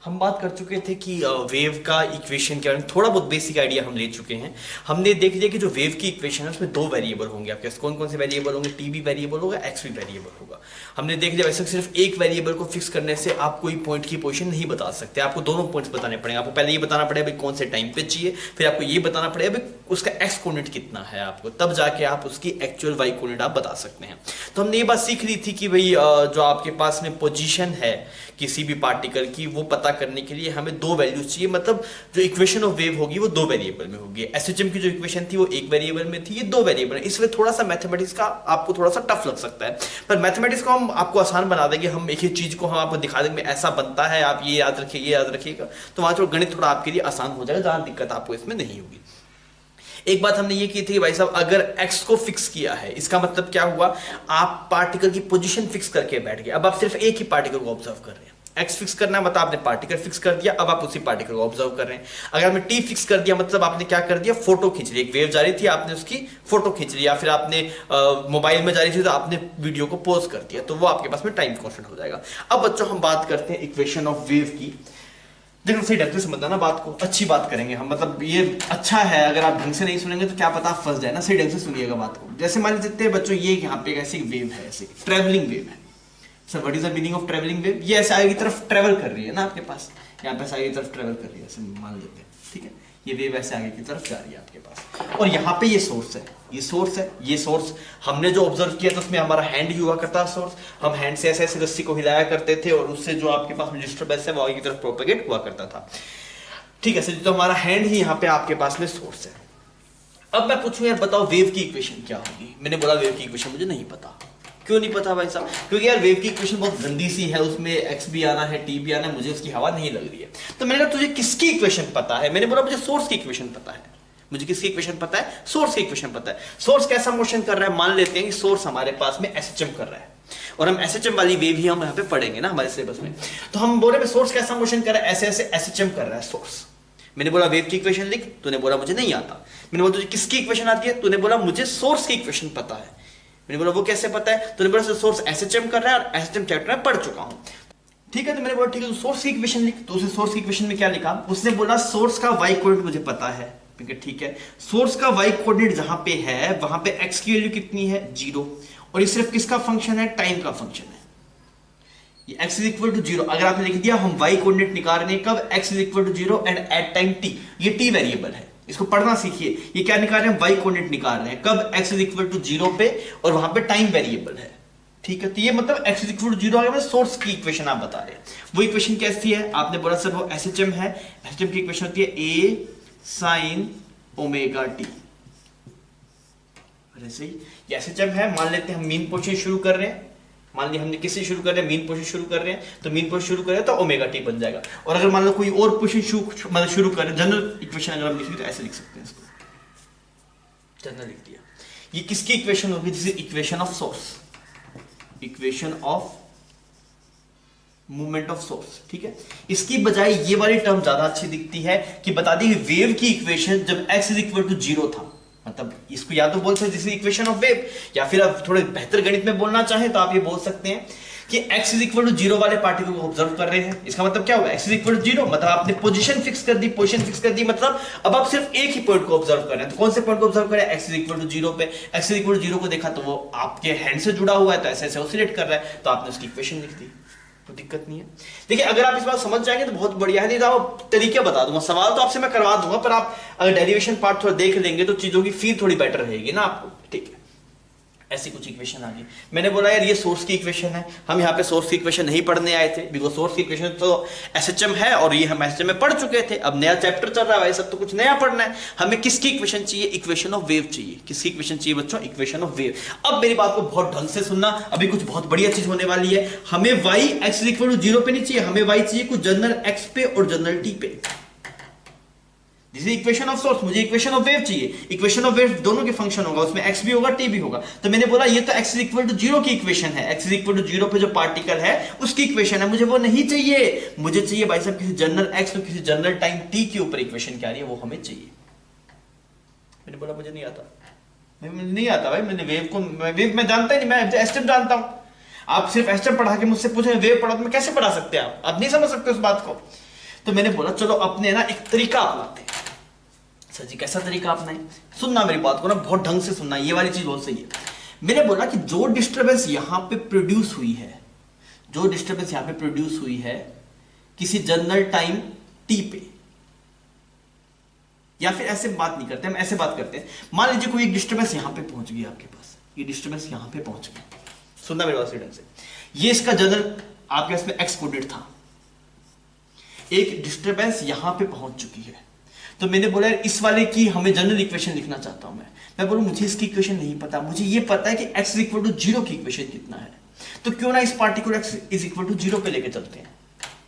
हम बात कर चुके थे कि वेव का इक्वेशन के बारे में थोड़ा बहुत बेसिक आइडिया हम ले चुके हैं। हमने देख लिया कि जो वेव की इक्वेशन है उसमें दो वेरिएबल होंगे आपके पास। कौन कौन से वेरिएबल होंगे? टी भी वेरिएबल होगा, एक्स भी वेरिएबल होगा। हमने देख लिया वैसे सिर्फ एक वेरिएबल को फिक्स करने से आप कोई पॉइंट की पोजीशन नहीं बता सकते, आपको दोनों पॉइंट्स बताने पड़ेंगे। आपको पहले ये बताना पड़ेगा भाई कौन से टाइम पे चाहिए, फिर आपको ये बताना पड़ेगा भाई उसका एक्स कोऑर्डिनेट कितना है आपको, तब जाके आप उसकी एक्चुअल वाई कोऑर्डिनेट आप बता सकते हैं। तो हमने ये बात सीख ली थी कि भाई जो आपके पास में पोजीशन है किसी भी पार्टिकल की वो पता करने के लिए हमें दो वैल्यूज चाहिए। मतलब जो इक्वेशन ऑफ वेव होगी वो दो वेरिएबल में होगी। एसएचएम की जो इक्वेशन थी वो एक वेरिएबल में थी, ये दो वेरिएबल है। इसलिए थोड़ा सा मैथमेटिक्स का आपको थोड़ा सा टफ लग सकता है, पर मैथमेटिक्स को हम आपको आसान बना देंगे। हम एक ही चीज को हम आपको दिखा देंगे ऐसा बनता है, आप ये याद रखिए, ये याद रखिएगा, तो वहां थोड़ा गणित थोड़ा आपके लिए आसान हो जाएगा, जहां दिक्कत आपको इसमें नहीं होगी। एक बात हमने ये की थी कि भाई साहब अगर x को फिक्स किया है इसका मतलब क्या हुआ, आप पार्टिकल की पोजीशन फिक्स करके बैठ गए। अब आप सिर्फ एक ही पार्टिकल को ऑब्जर्व कर रहे हैं। x फिक्स करना है मतलब आपने पार्टिकल फिक्स कर दिया, अब आप उसी पार्टिकल को ऑब्जर्व कर रहे हैं। अगर आपने t फिक्स कर दिया मतलब आपने क्या कर दिया, फोटो खींच ली। एक वेव जा रही थी, आपने उसकी फोटो खींच ली, या फिर आपने मोबाइल में जा रही थी तो आपने वीडियो को पॉज कर दिया, तो वो आपके पास में टाइम कॉन्स्टेंट हो जाएगा। अब बच्चों हम बात करते हैं इक्वेशन ऑफ वेव की। देखो सही ढंग से समझना ना बात को, अच्छी बात करेंगे हम, मतलब ये अच्छा है। अगर आप ढंग से नहीं सुनेंगे तो क्या पता आप फंस जाए ना, सही ढंग से सुनिएगा बात को। जैसे मान लीजिए बच्चों ये यहाँ पे ऐसी वेव है, ऐसे ट्रेवलिंग वेव है। Sir what is the meaning of travelling wave? ये ऐसे आगे की तरफ ट्रेवल कर रही है ना आपके पास, यहाँ पे आगे की तरफ ट्रेवल कर रही है, ऐसे मान लेते हैं, ठीक है। ये वेव ऐसे आगे की तरफ जा रही है आपके पास, और यहाँ पे ये सोर्स है, ये सोर्स है। ये सोर्स हमने जो ऑब्जर्व किया था उसमें हमारा हैंड ही हुआ करता सोर्स। हम हैंड से ऐसे ऐसे रस्सी को हिलाया करते थे और उससे जो आपके पास डिस्टर्बेंस है वो आगे की तरफ प्रोपेगेट हुआ करता था, ठीक है सर। तो हमारा हैंड ही यहाँ पे आपके पास में सोर्स है। अब मैं पूछूं यार बताओ वेव की इक्वेशन क्या होगी? मैंने बोला वेव की इक्वेशन मुझे नहीं पता। क्यों नहीं पता भाई साहब? क्योंकि यार वेव की इक्वेशन बहुत गंदी सी है, उसमें एक्स भी आना है, टी भी आना है, मुझे उसकी हवा नहीं लग रही है। तो मैंने कहा तुझे किसकी इक्वेशन पता है? मैंने बोला मुझे सोर्स की इक्वेशन पता है। मुझे किसकी इक्वेशन पता है? सोर्स की इक्वेशन पता है। सोर्स कैसा मोशन कर रहा है? मान लेते हैं कि सोर्स हमारे पास में एसएचएम कर रहा है, और हम एसएचएम वाली वेव ही हम यहाँ पे पढ़ेंगे ना हमारे सिलेबस में। तो हम बोल रहे हैं सोर्स कैसा मोशन कर रहा है, ऐसे ऐसे एसएचएम कर रहा है सोर्स। मैंने बोला वेव की इक्वेशन लिख, तूने बोला मुझे नहीं आता। मैंने बोला तुझे किसकी इक्वेशन आती है? तूने बोला मुझे सोर्स की इक्वेशन पता है। मैंने बोला वो कैसे पता है? तूने बोला सोर्स एसएचएम कर रहा है और एसएचएम चैप्टर में पढ़ चुका हूं, ठीक है। तो मैंने बोला ठीक है तो सोर्स की इक्वेशन लिख। तो उसे सोर्स की इक्वेशन में क्या लिखा? उसने बोला सोर्स का वाई कोऑर्डिनेट मुझे पता है, ठीक है। सोर्स का वाई कोऑर्डिनेट जहां पे है वहां पे एक्स की वैल्यू कितनी है? 0। और ये सिर्फ किसका फंक्शन है? टाइम का फंक्शन है। ये x इज इक्वल टू 0 अगर आपने लिख दिया, हम y कोऑर्डिनेट निकाल रहे हैं कब? x is equal to 0 and at time t। ये t वेरिएबल है, इसको पढ़ना सीखिए। ये क्या निकाल रहे हैं? y कोऑर्डिनेट निकाल रहे हैं कब? x इज इक्वल टू 0 पे, और वहां पे टाइम वेरिएबल है, ठीक है। तो ये मतलब x इज इक्वल टू 0 आ गया, सोर्स की इक्वेशन आप बता रहे हैं। वो इक्वेशन कैसी है? आपने बोला सर वो एसएचएम है। एसएचएम की इक्वेशन होती है a sin ओमेगा t। ऐसे ही ये एसएचएम है। मान लेते हैं हम मीन पोजीशन शुरू कर रहे हैं, मान लिया हमने किससे शुरू कर रहे हैं? मीन पोजीशन शुरू कर रहे हैं, तो मीन पोजीशन शुरू कर रहे हैं तो ओमेगा टी बन जाएगा। और अगर मान लो कोई और पोजीशन मतलब शुरू कर रहे हैं, जनरल इक्वेशन अगर हम लिखेंगे तो ऐसे लिख सकते हैं इसको, जनरल लिख दिया। ये किसकी इक्वेशन होगी? This is equation of source, equation of movement of source, ठीक है। इसकी बजाय ये वाली टर्म ज्यादा अच्छी दिखती है कि बता दी वेव की इक्वेशन जब x इज इक्वल टू 0 था, मतलब इसको या तो बोल सकते हैं इक्वेशन ऑफ वेव, या फिर आप थोड़े बेहतर गणित में बोलना चाहें तो आप ये बोल सकते हैं कि x इज इक्वल टू 0 वाले पार्टिकल को ऑब्जर्व कर रहे हैं। इसका मतलब क्या हुआ? x इज इक्वल टू 0 मतलब आपने पोजीशन फिक्स कर दी, पोजीशन फिक्स कर दी, मतलब अब आप सिर्फ एक ही पॉइंट को ऑब्जर्व कर रहे हैं। तो कौन से पॉइंट को ऑब्जर्व कर रहे हैं? x इज इक्वल टू 0 पे। x इज इक्वल टू 0 को देखा तो वो आपके हैंड से जुड़ा हुआ है, तो ऐसे ऐसे ऑसिलेट कर रहा है, तो आपने उसकी इक्वेशन लिख दी, तो दिक्कत नहीं है। देखिए अगर आप इस बात समझ जाएंगे तो बहुत बढ़िया है, नहीं तो आप तरीके बता दूंगा, सवाल तो आपसे मैं करवा दूंगा, पर आप अगर डेरिवेशन पार्ट थोड़ा देख लेंगे तो चीजों की फील थोड़ी बेटर रहेगी ना आपको, ठीक है। ऐसी कुछ इक्वेशन आ गई। मैंने बोला यार ये सोर्स की इक्वेशन है, हम यहाँ पे सोर्स की इक्वेशन नहीं पढ़ने आए थे, बिकॉज सोर्स की इक्वेशन तो एसएचएम है और ये हम एसएचएम में पढ़ चुके थे। अब नया चैप्टर चल रहा है, सब तो कुछ नया पढ़ना है। हमें किसकी इक्वेशन चाहिए? इक्वेशन ऑफ वेव चाहिए। किसकी इक्वेशन चाहिए बच्चों? Equation of wave. अब मेरी बात को बहुत ढंग से सुनना, अभी कुछ बहुत बढ़िया चीज होने वाली है। हमें y x is equal to 0 पे नहीं चाहिए, हमें y चाहिए कुछ जनरल x पे और जनरल t पे। This is equation of source, मुझे इक्वेशन ऑफ वेव चाहिए। इक्वेशन ऑफ वेव दोनों के फंक्शन होगा, उसमें x भी होगा t भी होगा। तो मैंने बोला ये तो x इज इक्वल टू 0 की इक्वेशन है, x इज इक्वल टू 0 पे जो पार्टिकल है उसकी इक्वेशन है, मुझे वो नहीं चाहिए। मुझे चाहिए भाई साहब किसी जनरल x और किसी जनरल टाइम t के ऊपर इक्वेशन क्या आ रही है वो हमें चाहिए। मैंने बोला मुझे नहीं आता, मुझे नहीं आता भाई। मैंने वेव को वेव में जानता ही नहीं, मैं एस्टेम जानता हूं। आप सिर्फ एस्टेम पढ़ा के मुझसे पूछे वेव पढ़ा तो मैं कैसे पढ़ा सकते हैं? आप नहीं समझ सकते उस बात को। तो मैंने बोला चलो अपने ना एक तरीका अपनाते हैं। सर जी कैसा तरीका अपनाएं? सुनना मेरी बात को ना, बहुत ढंग से सुनना, ये वाली चीज बहुत सही है। मैंने बोला कि जो डिस्टर्बेंस यहां पे प्रोड्यूस हुई है, जो डिस्टर्बेंस यहां पे प्रोड्यूस हुई है किसी जनरल टाइम टी पे, या फिर ऐसे बात नहीं करते हम, ऐसे बात करते हैं, मान लीजिए कोई एक डिस्टर्बेंस यहां पे पहुंच गई आपके पास, ये डिस्टर्बेंस यहां पे पहुंच गई, सुनना मेरे बात ढंग से, ये इसका जनरल आपके पास में एक्स कोऑर्डिनेट था, एक डिस्टर्बेंस यहां पे पहुंच चुकी है, तो मैंने बोला इस वाले की हमें जनरल इक्वेशन लिखना चाहता हूं मैं बोलूं मुझे इसकी इक्वेशन नहीं पता, मुझे ये पता है कि x इक्वल टू 0 की इक्वेशन कितना है, तो क्यों ना इस particular x is equal to 0 पे लेके चलते हैं।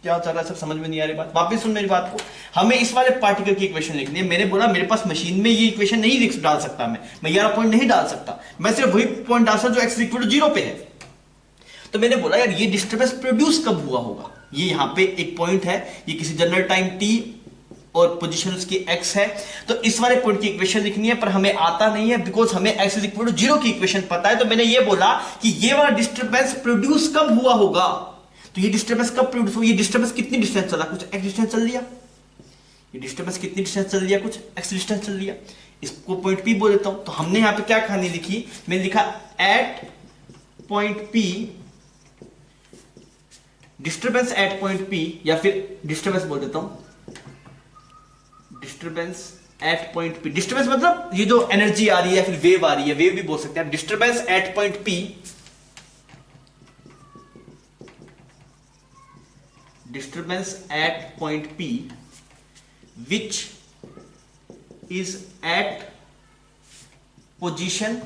क्या चल रहा है, सब समझ में नहीं आ रही बात? वापस सुन मेरी बात को, हमें इस वाले पार्टिकल की इक्वेशन लिखनी है। मैंने बोला मेरे पास मशीन में ये इक्वेशन नहीं डाल सकता, मैं ये पॉइंट नहीं डाल सकता, मैं सिर्फ वही पॉइंट डाल सकता जो x इक्वल टू 0 पे है। तो मैंने बोला यार ये डिस्टर्बेंस प्रोड्यूस कब हुआ होगा, ये यहां पे एक पॉइंट है, ये किसी जनरल टाइम t और पोजीशन उसकी x है, तो इस वाले पॉइंट की इक्वेशन लिखनी है, पर हमें आता नहीं है बिकॉज हमें x इज इक्वल टू 0 की इक्वेशन पता है। तो मैंने ये बोला कि ये वाला डिस्टर्बेंस प्रोड्यूस कब हुआ होगा, तो ये डिस्टर्बेंस कब प्रोड्यूस हुआ, ये डिस्टर्बेंस कितनी डिस्टेंस चला, कुछ x डिस्टेंस चल लिया, ये डिस्टर्बेंस कितनी डिस्टेंस चल लिया, कुछ x डिस्टेंस चल लिया, इसको पॉइंट P बोल देता हूं। तो हमने यहां पे क्या कहानी लिखी, मैंने लिखा at point P, disturbance at point P, या फिर डिस्टर्बेंस बोल देता हूं, disturbance at point P, disturbance मतलब ये जो एनर्जी आ रही है या फिर वेव आ रही है, वेव भी बोल सकते हैं। Disturbance at point P, disturbance at point P which is at position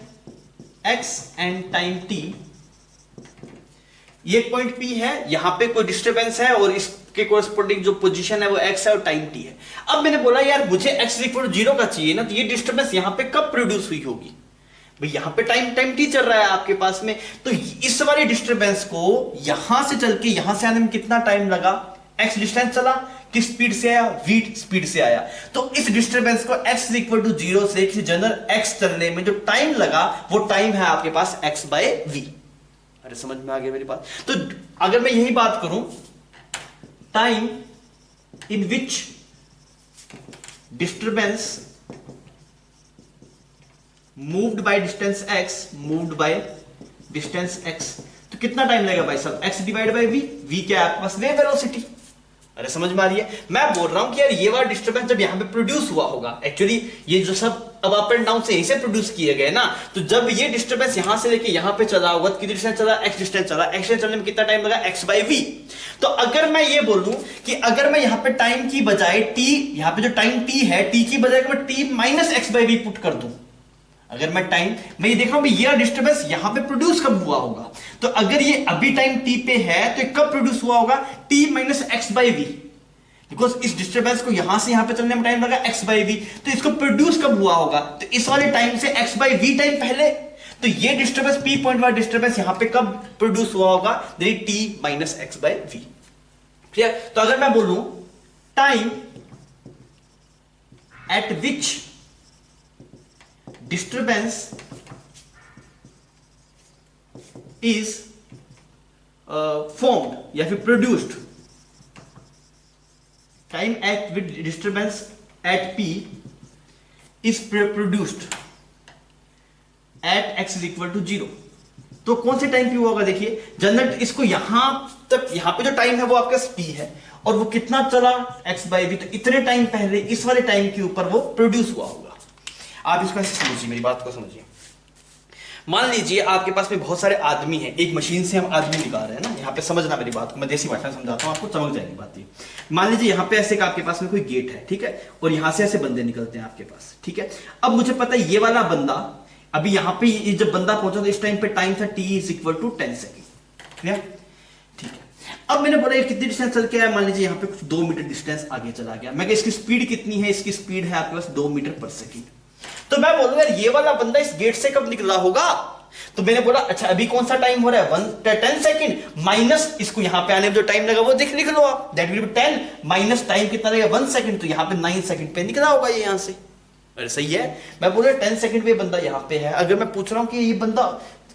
x and time t, ये पॉइंट P है, यहां पे कोई डिस्टर्बेंस है और इसके कोरस्पोंडिंग जो पोजीशन है वो x है और टाइम t है। अब मैंने बोला यार मुझे x इक्वल टू 0 का चाहिए ना, तो ये डिस्टर्बेंस यहां पे कब प्रोड्यूस हुई होगी, भाई यहां पे टाइम t चल रहा है आपके पास में, तो इस वाले डिस्टर्बेंस को यहां से चल के यहां से आने में कितना टाइम लगा, x डिस्टेंस चला, किस स्पीड से आया, v स्पीड से आया, तो इस डिस्टर्बेंस को x इक्वल टू 0 से किसी जनरल x चलने में जो टाइम लगा वो टाइम है आपके पास x बाय v। अरे समझ में आ गया मेरी बात? तो अगर मैं यही बात करूं, time in which disturbance moved by distance x, moved by distance x, तो कितना टाइम लगेगा भाई साहब, x divide by v, v क्या है आपके पास, वेव वेलोसिटी। अरे समझ में आ रही है? मैं बोल रहा हूं कि यार ये वाला डिस्टर्बेंस जब यहां पे प्रोड्यूस हुआ होगा, एक्चुअली ये जो सब अब अप एंड डाउन से यहीं से प्रोड्यूस किए गए ना, तो जब ये डिस्टर्बेंस यहां से लेके यहां पे चला होगा, कितनी डिस्टेंस चला, x डिस्टेंस चला, x डिस्टेंस चलने में कितना टाइम लगा, x बाय v। तो अगर मैं ये बोलूं कि अगर मैं यहां पे टाइम की बजाय t, यहां पे जो टाइम t है, t की बजाय मैं t minus x by v put कर दूं, अगर मैं ये देख रहा हूं ये डिस्टर्बेंस यहां पे प्रोड्यूस कब हुआ होगा, तो अगर ये अभी टाइम t पे है तो कब प्रोड्यूस हुआ होगा, t minus x by v, because इस डिस्टर्बेंस को यहां से यहां पे चलने में टाइम लगा x बाय v, तो इसको प्रोड्यूस कब हुआ होगा, तो इस वाले टाइम से x बाय v टाइम पहले, तो ये डिस्टर्बेंस p पॉइंट वाला डिस्टर्बेंस यहां पे कब प्रोड्यूस हुआ होगा, t minus x by v। ठीक है, तो अगर मैं बोलूं time at which disturbance is formed या फिर produced, time at which disturbance at p is produced at x is equal to 0, तो कौन से टाइम p हुआ होगा, देखिए जनरल इसको यहां तक, यहां पे जो टाइम है वो आपका p है और वो कितना चला, x बाय v, तो इतने टाइम पहले इस वाले टाइम के ऊपर वो प्रोड्यूस हुआ होगा। आप इसको ऐसे समझिए, मेरी बात को समझिए। मान लीजिए आपके पास में बहुत सारे आदमी हैं, एक मशीन से हम आदमी निकाल रहे हैं ना, यहाँ पे समझना मेरी बात को, मैं देसी भाषा में समझाता हूँ आपको, समझ जाएगी बात ये। मान लीजिए यहाँ पे ऐसे का आपके पास में कोई गेट है, ठीक है, और यहाँ से ऐसे बंदे निकलते हैं आपके पास, ठीक है। अब मुझे पता है ये वाला बंदा अभी यहाँ पे जब बंदा पहुंचा तो इस टाइम पे टाइम था t is equal to 10 second, ठीक है। अब मैंने बोला ये कितनी डिस्टेंस चल के आया, मान लीजिए यहाँ पे कुछ 2 मीटर डिस्टेंस आगे चला गया, मैं इसकी स्पीड कितनी है, इसकी स्पीड है आपके पास 2 मीटर पर सेकेंड, तो मैं बोलूंगा ये वाला बंदा इस गेट से कब निकला होगा, तो मैंने बोला अच्छा अभी कौन सा टाइम हो रहा है 10 सेकंड माइनस इसको यहां पे आने में जो टाइम लगा वो लिख लो आप, that will B 10 minus time कितना लगेगा 1 सेकंड, तो यहां पे 9 सेकंड पे निकला होगा ये यहां से। अरे सही है, मैं बोल रहा 10 सेकंड पे बंदा यहां पे है, अगर मैं पूछ रहा हूं कि ये बंदा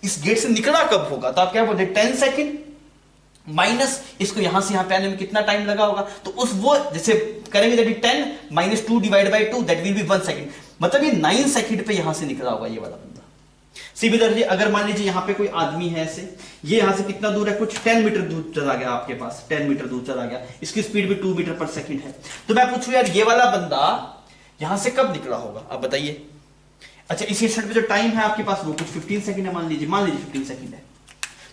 इस गेट से निकला कब होगा, तो आप क्या बोलते हैं 10 सेकंड माइनस इसको यहां से यहां पे आने में कितना टाइम लगा होगा, तो उस वो जैसे करेंगे that is 10 minus 2 divide by 2 that will B 1 second, मतलब ये 9 सेकंड पे यहां से निकला होगा ये वाला बंदा। सिमिलरली अगर मान लीजिए यहां पे कोई आदमी है ऐसे, ये यहां से कितना दूर है, कुछ 10 मीटर दूर चला गया आपके पास, 10 मीटर दूर चला गया, इसकी स्पीड भी 2 मीटर पर सेकंड है, तो मैं पूछूं यार ये वाला बंदा यहां से कब निकला होगा, आप बताइए। अच्छा इसी सेट पे जो टाइम है आपके पास वो कुछ 15 सेकंड है, मान लीजिए 15 सेकंड है,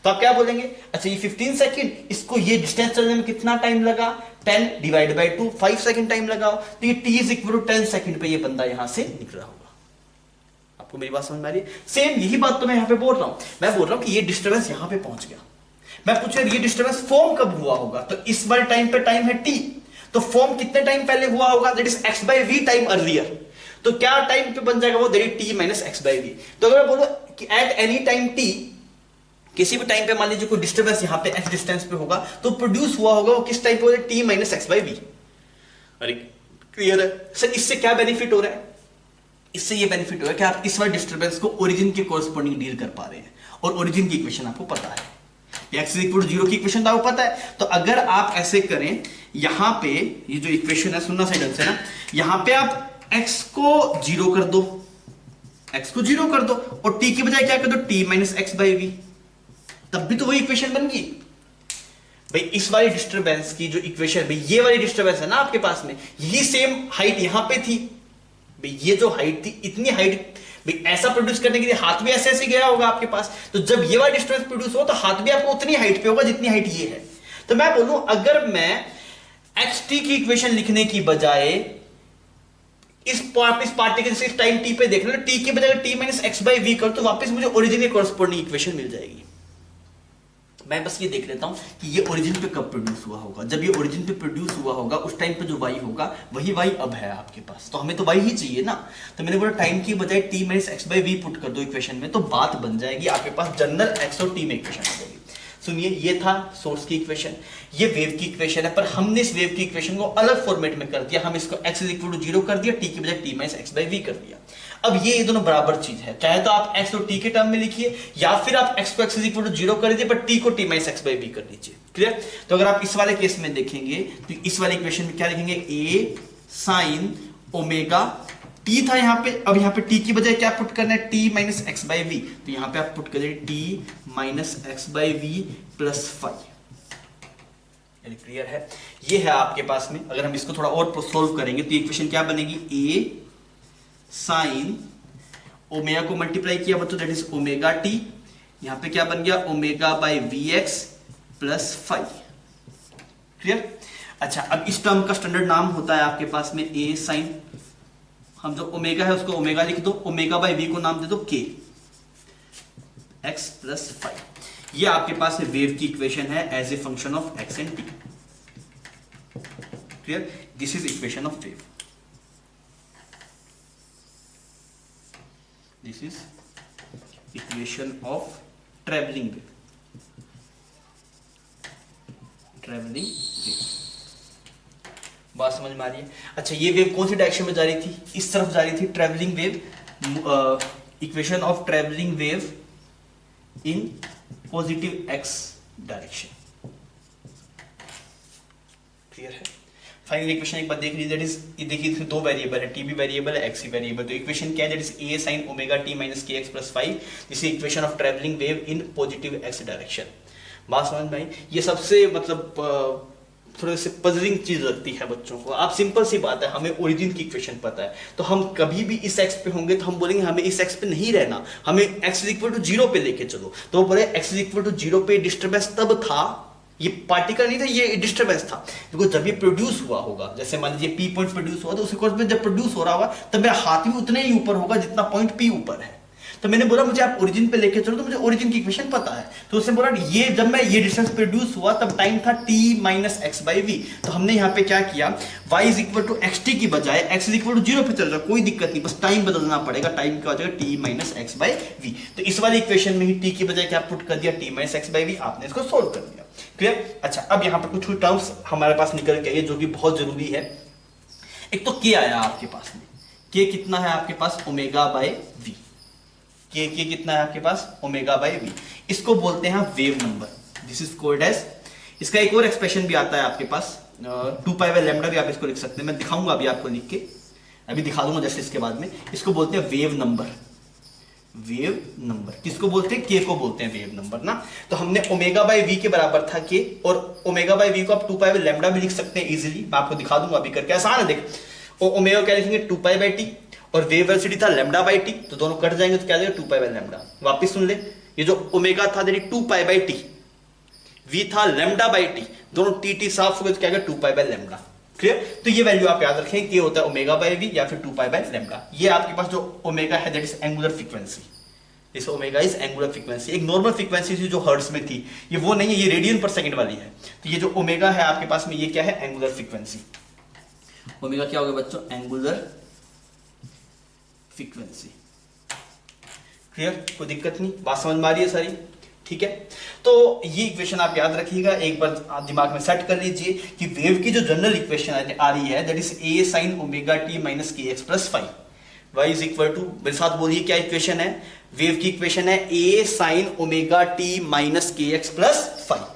तो आप क्या बोलेंगे, अच्छा ये 15 सेकंड, इसको ये डिस्टेंस चलने में कितना टाइम लगा, 10 डिवाइड बाई 2 5 सेकंड टाइम लगाओ, तो ये t is equal to 10 second पे ये बंदा यहां से निकला होगा। आपको मेरी बात समझ में आ रही है? सेम यही बात तो मैं यहां पे बोल रहा हूं, मैं बोल रहा हूं कि ये डिस्टर्बेंस यहां पे पहुंच गया, मैं पूछ रहा हूं ये डिस्टर्बेंस फॉर्म कब हुआ होगा, तो इस वाले टाइम पे टाइम है t, तो फॉर्म कितने टाइम पहले हुआ होगा, that is x by v time earlier, तो क्या टाइम पे बन जाएगा वो, that is t minus x by v। तो अगर मैं बोलूं कि एट एनी टाइम t, किसी भी टाइम पे मान लीजिए कोई डिस्टर्बेंस यहां पे x डिस्टेंस पे होगा, तो प्रोड्यूस हुआ होगा वो किस टाइम पे होगा, t minus x by v। अरे क्लियर है सर, इससे क्या बेनिफिट हो रहा है, इससे ये बेनिफिट हो रहा है कि आप इस वाले डिस्टर्बेंस को ओरिजिन के कोरस्पॉन्डिंग डील कर पा रहे हैं, और ओरिजिन की इक्वेशन आपको पता है, x इज इक्वल टू 0 की इक्वेशन तो आपको पता है, तो अगर आप ऐसे करें, यहां पे ये जो इक्वेशन है, सुनना सही ढंग से ना, यहां पे आप x को 0 कर दो, x को 0 कर दो, और t की बजाय क्या कर दो, t minus x by v, तब भी तो वही इक्वेशन बन गई भाई। इस वाली डिस्टर्बेंस की जो इक्वेशन, भाई ये वाली डिस्टर्बेंस है ना आपके पास में, यही सेम हाइट यहां पे थी भाई, ये जो हाइट थी, इतनी हाइट भाई ऐसा प्रोड्यूस करने के लिए हाथ भी ऐसे ऐसे गया होगा आपके पास, तो जब ये वाला डिस्टर्बेंस प्रोड्यूस हो तो हाथ भी आपको उतनी हाइट पे होगा जितनी हाइट ये है। तो मैं बोलूं अगर मैं xt की इक्वेशन लिखने की बजाय इस पार्टिकल से टाइम t पे देखना, t के बजाय t minus x by v कर, तो वापस मुझे ओरिजिन के कॉरस्पॉन्डिंग इक्वेशन मिल जाएगी। मैं बस ये देख लेता हूं कि ये ओरिजिन पे कब प्रोड्यूस हुआ होगा, जब ये ओरिजिन पे प्रोड्यूस हुआ होगा उस टाइम पे जो y होगा वही y अब है आपके पास, तो हमें तो y ही चाहिए ना, तो मैंने बोला टाइम की बजाय t minus x by v put कर दो इक्वेशन में, तो बात बन जाएगी आपके पास जनरल x और t में इक्वेशन आ जाएगी। सुनिए ये था सोर्स की इक्वेशन, ये वेव की इक्वेशन है, पर हमने इस वेव की इक्वेशन को अलग फॉर्मेट में कर दिया, हम इसको x इज इक्वल टू 0 कर दिया, t की बजाय t minus x by v कर दिया। अब ये दोनों बराबर चीज है, चाहे तो आप x और t के टर्म में लिखिए, या फिर आप x को x इज इक्वल टू 0 कर दीजिए, पर t को t minus x by v कर लीजिए। क्लियर? तो अगर आप इस वाले केस में देखेंगे तो इस वाले इक्वेशन में क्या लिखेंगे, a साइन ओमेगा t था यहाँ पे, अब यहाँ पे t की बजाय क्या पुट करना है, t minus x by we, तो यहाँ पे आप पुट करिए t minus x by v plus 5। Clear है? ये है आपके पास में, अगर हम इसको थोड़ा और सोल्व करेंगे तो इक्वेशन क्या बनेगी, a साइन ओमेगा को मल्टीप्लाई किया बच्चों, दैट इज ओमेगा टी, यहां पे क्या बन गया, omega by v x plus 5। Clear? अच्छा अब इस टर्म का स्टैंडर्ड नाम होता है आपके पास में a साइन, हम जो ओमेगा है उसको ओमेगा लिख दो, ओमेगा बाई वी को नाम दे दो k x प्लस 5। ये आपके पास है वेव की इक्वेशन है as a function of x and t। Clear? This is equation of wave, this is equation of travelling wave, travelling wave. बात समझ में आ रही है? अच्छा ये वेव कौन सी डायरेक्शन में जा रही थी, इस तरफ जा रही थी, travelling wave, equation of travelling wave in positive x direction. Clear है? फाइनल इक्वेशन एक बार देख लीजिए, दैट इज, ये देखिए इसमें दो वेरिएबल है, t भी वेरिएबल है, x भी वेरिएबल, तो इक्वेशन क्या है, that is a sin omega t minus kx plus 5, this is equation of travelling wave in positive x direction. बात समझ में आई? ये सबसे मतलब थोड़े से पजलिंग चीज लगती है बच्चों को, आप सिंपल सी बात है, हमें ओरिजिन की इक्वेशन पता है, तो हम कभी भी इस x पे होंगे तो हम बोलेंगे हमें इस x पे नहीं रहना, हमें x इज इक्वल टू 0 पे लेके चलो, तो वो बोले x इज इक्वल टू 0 पे डिस्टर्बेंस तब था, ये पार्टिकल नहीं था, ये डिस्टर्बेंस था, देखो जब ये प्रोड्यूस हुआ होगा, जैसे मान लीजिए p पॉइंट प्रोड्यूस हुआ, तो उसी कोर्स में जब प्रोड्यूस हो रहा होगा तब मेरा हाथ भी उतने ही ऊपर होगा जितना पॉइंट p ऊपर है, तो मैंने बोला मुझे आप ओरिजिन पे लेके चलो, तो मुझे ओरिजिन की इक्वेशन पता है, तो उसने बोला ये जब मैं ये डिस्टेंस प्रोड्यूस हुआ तब टाइम था t minus x by we, तो हमने यहाँ पे क्या किया, y is equal to x t की बजाय x इज इक्वल टू 0 पे चल जाओ, कोई दिक्कत नहीं, बस टाइम बदलना पड़ेगा, टाइम क्या हो जाएगा t minus x by we, तो इस वाली इक्वेशन में ही t की बजाय क्या पुट कर दिया, t minus x by v, आपने इसको सोल्व कर दिया। क्लियर? अच्छा अब यहाँ पर कुछ टर्म्स हमारे पास निकल के आए जो कि बहुत जरूरी है। एक तो k आया आपके पास में, k कितना है आपके पास, ओमेगा बाय वी, के कितना है आपके पास, ओमेगा बाई वी, इसको बोलते हैं wave number, this is called as इसका एक और एक्सप्रेशन भी आता है आपके पास, 2π/λ भी आप इसको लिख सकते हैं, मैं दिखाऊंगा अभी आपको लिख के, अभी दिखा दूंगा जस्ट इसके बाद में। इसको बोलते हैं वेव नंबर। वेव नंबर किसको बोलते हैं? के को बोलते हैं वेव नंबर ना। तो हमने ω/v के बराबर था के, और ω/v को आप 2π/λ भी लिख सकते हैं इजीली, मैं आपको दिखा दूंगा अभी करके, आसान है। देख ओमेगा क्या लिखेंगे 2π/t, और वेव वेलोसिटी था λ/t, तो दोनों कट जाएंगे तो क्या देगा 2π/λ। वापिस सुन ले, ये जो ओमेगा था 2π/t, v था λ/t, दोनों टी साफ हो गए तो क्या 2π/λ। क्लियर? तो ये वैल्यू आप याद रखें कि होता है ω/v या फिर 2π/λ। ये आपके पास जो ओमेगा है that is angular frequency, this omega is angular frequency. एक नॉर्मल फ्रीक्वेंसी थी जो हर्ट्ज में थी, ये वो नहीं है, ये रेडियन पर सेकंड वाली है। तो ये जो ओमेगा है आपके पास में, ये क्या है? Angular frequency. ओमेगा क्या हो गया बच्चों? Angular frequency. क्लियर? कोई दिक्कत नहीं, बात समझ में आ रही है सारी? ठीक है, तो ये इक्वेशन आप याद रखिएगा, एक बार दिमाग में सेट कर लीजिए कि वेव की जो जनरल इक्वेशन आ रही है that is a sin ωt minus kx plus phi. y is equal to, मेरे साथ बोलिए क्या इक्वेशन है? वेव की इक्वेशन है a sin ωt minus kx plus phi.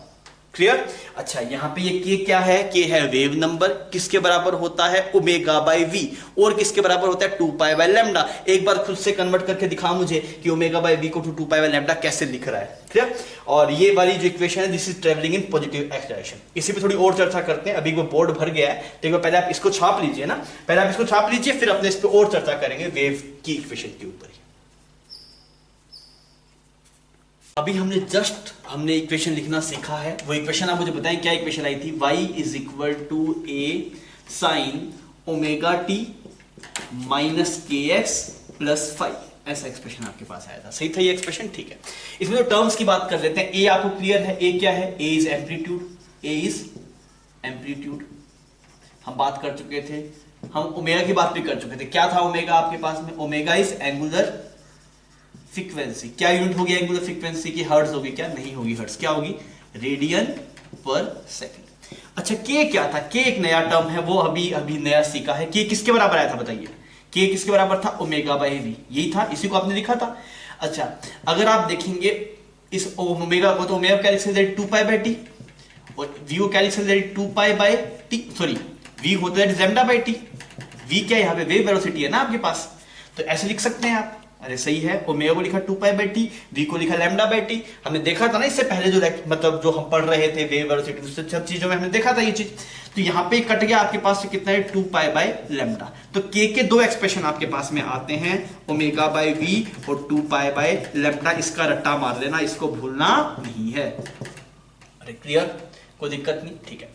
Clear? अच्छा, यहां पे ये k क्या है? k है वेव नंबर, किसके बराबर होता है? ω/v, और किसके बराबर होता है? 2π/λ। एक बार खुद से कन्वर्ट करके दिखा मुझे कि ω/v को 2π/λ कैसे लिख रहा है। क्लियर? और ये वाली जो इक्वेशन है this is travelling in positive x direction. इसी पे थोड़ी और चर्चा करते हैं, अभी वो बोर्ड भर गया है, तो एक बार पहले आप इसको छाप लीजिए ना, पहले आप इसको छाप लीजिए, फिर अपने इस पे और चर्चा करेंगे वेव की इक्वेशन के ऊपर। अभी हमने इक्वेशन लिखना सीखा है, वो इक्वेशन आप मुझे बताएं क्या इक्वेशन आई थी? y is equal to a sin ωt minus kx plus phi, ऐसा एक्सप्रेशन आपके पास आया था। सही था ये एक्सप्रेशन? ठीक है, इसमें तो टर्म्स की बात कर लेते हैं। a आपको क्लियर है, a क्या है? a is amplitude, a is amplitude, हम बात कर चुके थे, हम ओमेगा की बात भी कर चुके थे। क्या था ओमेगा आपके पास में? Omega is angular frequency. क्या यूनिट होगी एंगुलर फ्रीक्वेंसी की? हर्ट्ज होगी क्या? नहीं होगी हर्ट्ज, क्या होगी? रेडियन पर सेकंड। अच्छा, के क्या था? के एक नया टर्म है, वो अभी नया सीखा है। के किसके बराबर आया था बताइए? के किसके बराबर था? ω/v, यही था, इसी को आपने लिखा था। अच्छा, अगर आप देखेंगे इस ओमेगा को, तो ओमेगा क्या लिख सकते हैं? 2π/t, और v को क्या लिख सकते हैं? 2π/t, सॉरी v होता है λ/t। v क्या यहाँ पे? वेव वेलोसिटी है ना आपके पास, तो ऐसे लिख सकते हैं आप। अरे सही है, ओमेगा को लिखा 2π/t, v को लिखा λ/t। हमने देखा था ना इससे पहले जो मतलब जो हम पढ़ रहे थे वेव वेलोसिटी, उससे सब चीजों में हमने देखा था ये चीज। तो यहाँ पे कट गया आपके पास से कितना है? 2π/λ। तो k के दो एक्सप्रेशन आपके पास में आते हैं, ω/v और 2π/λ। इसका रट्टा मार लेना, इसको भूलना नहीं है। अरे क्लियर? कोई दिक्कत नहीं? ठीक है,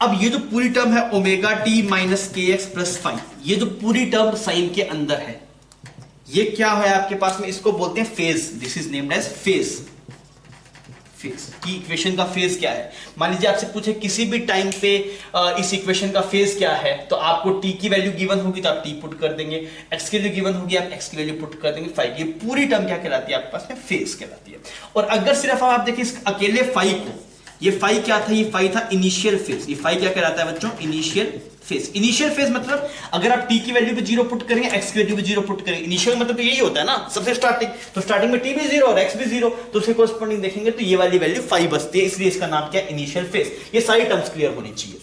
अब ये जो पूरी टर्म है ωt minus kx plus phi, ये जो पूरी टर्म साइन के अंदर है, ये क्या है आपके पास में? इसको बोलते हैं phase, this is named as phase. Phase की इक्वेशन का फेज क्या है? मान लीजिए आपसे पूछे किसी भी टाइम पे इस इक्वेशन का फेज क्या है, तो आपको t की वैल्यू गिवन होगी तो आप t पुट कर देंगे, x की वैल्यू गिवन होगी आप x की वैल्यू पुट कर देंगे, फाई की पूरी टर्म क्या कहलाती है आपके पास में? फेज कहलाती है। और अगर सिर्फ आप देखिए इस अकेले फाई को, ये फाई क्या था? ये फाई था इनिशियल फेज। ये फाई क्या कहलाता है बच्चों? Initial phase. इनिशियल फेज मतलब अगर आप t की वैल्यू पे 0 पुट करेंगे, x की वैल्यू पे 0 पुट करेंगे, इनिशियल मतलब तो यही होता है ना, सबसे स्टार्टिंग। तो स्टार्टिंग में t भी 0 और x भी 0, तो उसके कोरस्पॉन्डिंग देखेंगे तो ये वाली वैल्यू फाई बचती है, इसलिए इसका नाम क्या है? Initial phase. ये सारी टर्म्स क्लियर होनी चाहिए।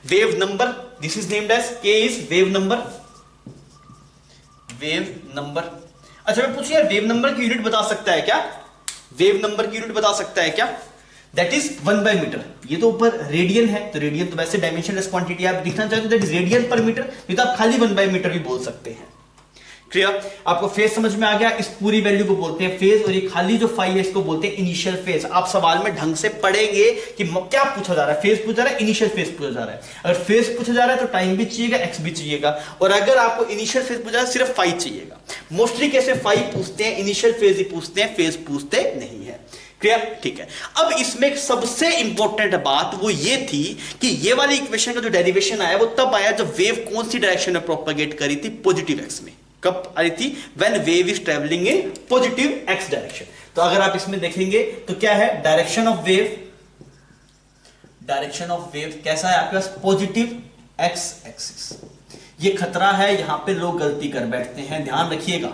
Wave number, this is named as k is wave number. Wave number, अच्छा मैं पूछूं यार, वेव नंबर की यूनिट बता सकता है क्या? वेव नंबर की यूनिट बता सकता है क्या? दैट इज 1/मीटर। ये तो ऊपर रेडियन है, तो रेडियन तो वैसे डायमेंशनलेस क्वांटिटी, आप दिखना चाहते हो दैट इज रेडियन पर मीटर, नहीं तो आप खाली 1/मीटर भी बोल सकते हैं। क्लियर? आपको फेज समझ में आ गया? इस पूरी वैल्यू को बोलते हैं फेज, और ये खाली जो फाई है इसको बोलते हैं इनिशियल फेज। आप सवाल में ढंग से पढ़ेंगे कि क्या पूछा जा रहा है, फेज पूछा जा रहा है, इनिशियल फेज पूछा जा रहा है। अगर फेज पूछा जा रहा है तो टाइम भी चाहिएगा, एक्स भी चाहिएगा, और अगर आपको इनिशियल फेज पूछा जा रहा है सिर्फ फाई चाहिएगा। मोस्टली कैसे फाई पूछते हैं, इनिशियल फेज ही पूछते हैं, फेज पूछते नहीं है। क्लियर? ठीक है, अब इसमें सबसे इंपॉर्टेंट बात वो ये थी कि ये वाली इक्वेशन का जो डेरिवेशन आया वो तब आया जब वेव कौन सी डायरेक्शन में प्रोपेगेट करी थी? पॉजिटिव एक्स में। कब आई थी? When wave is travelling in positive x direction. तो अगर आप इसमें देखेंगे तो क्या है? Direction of wave, direction of wave कैसा है आपके पास? Positive x axis. ये खतरा है, यहां पे लोग गलती कर बैठते हैं, ध्यान रखिएगा।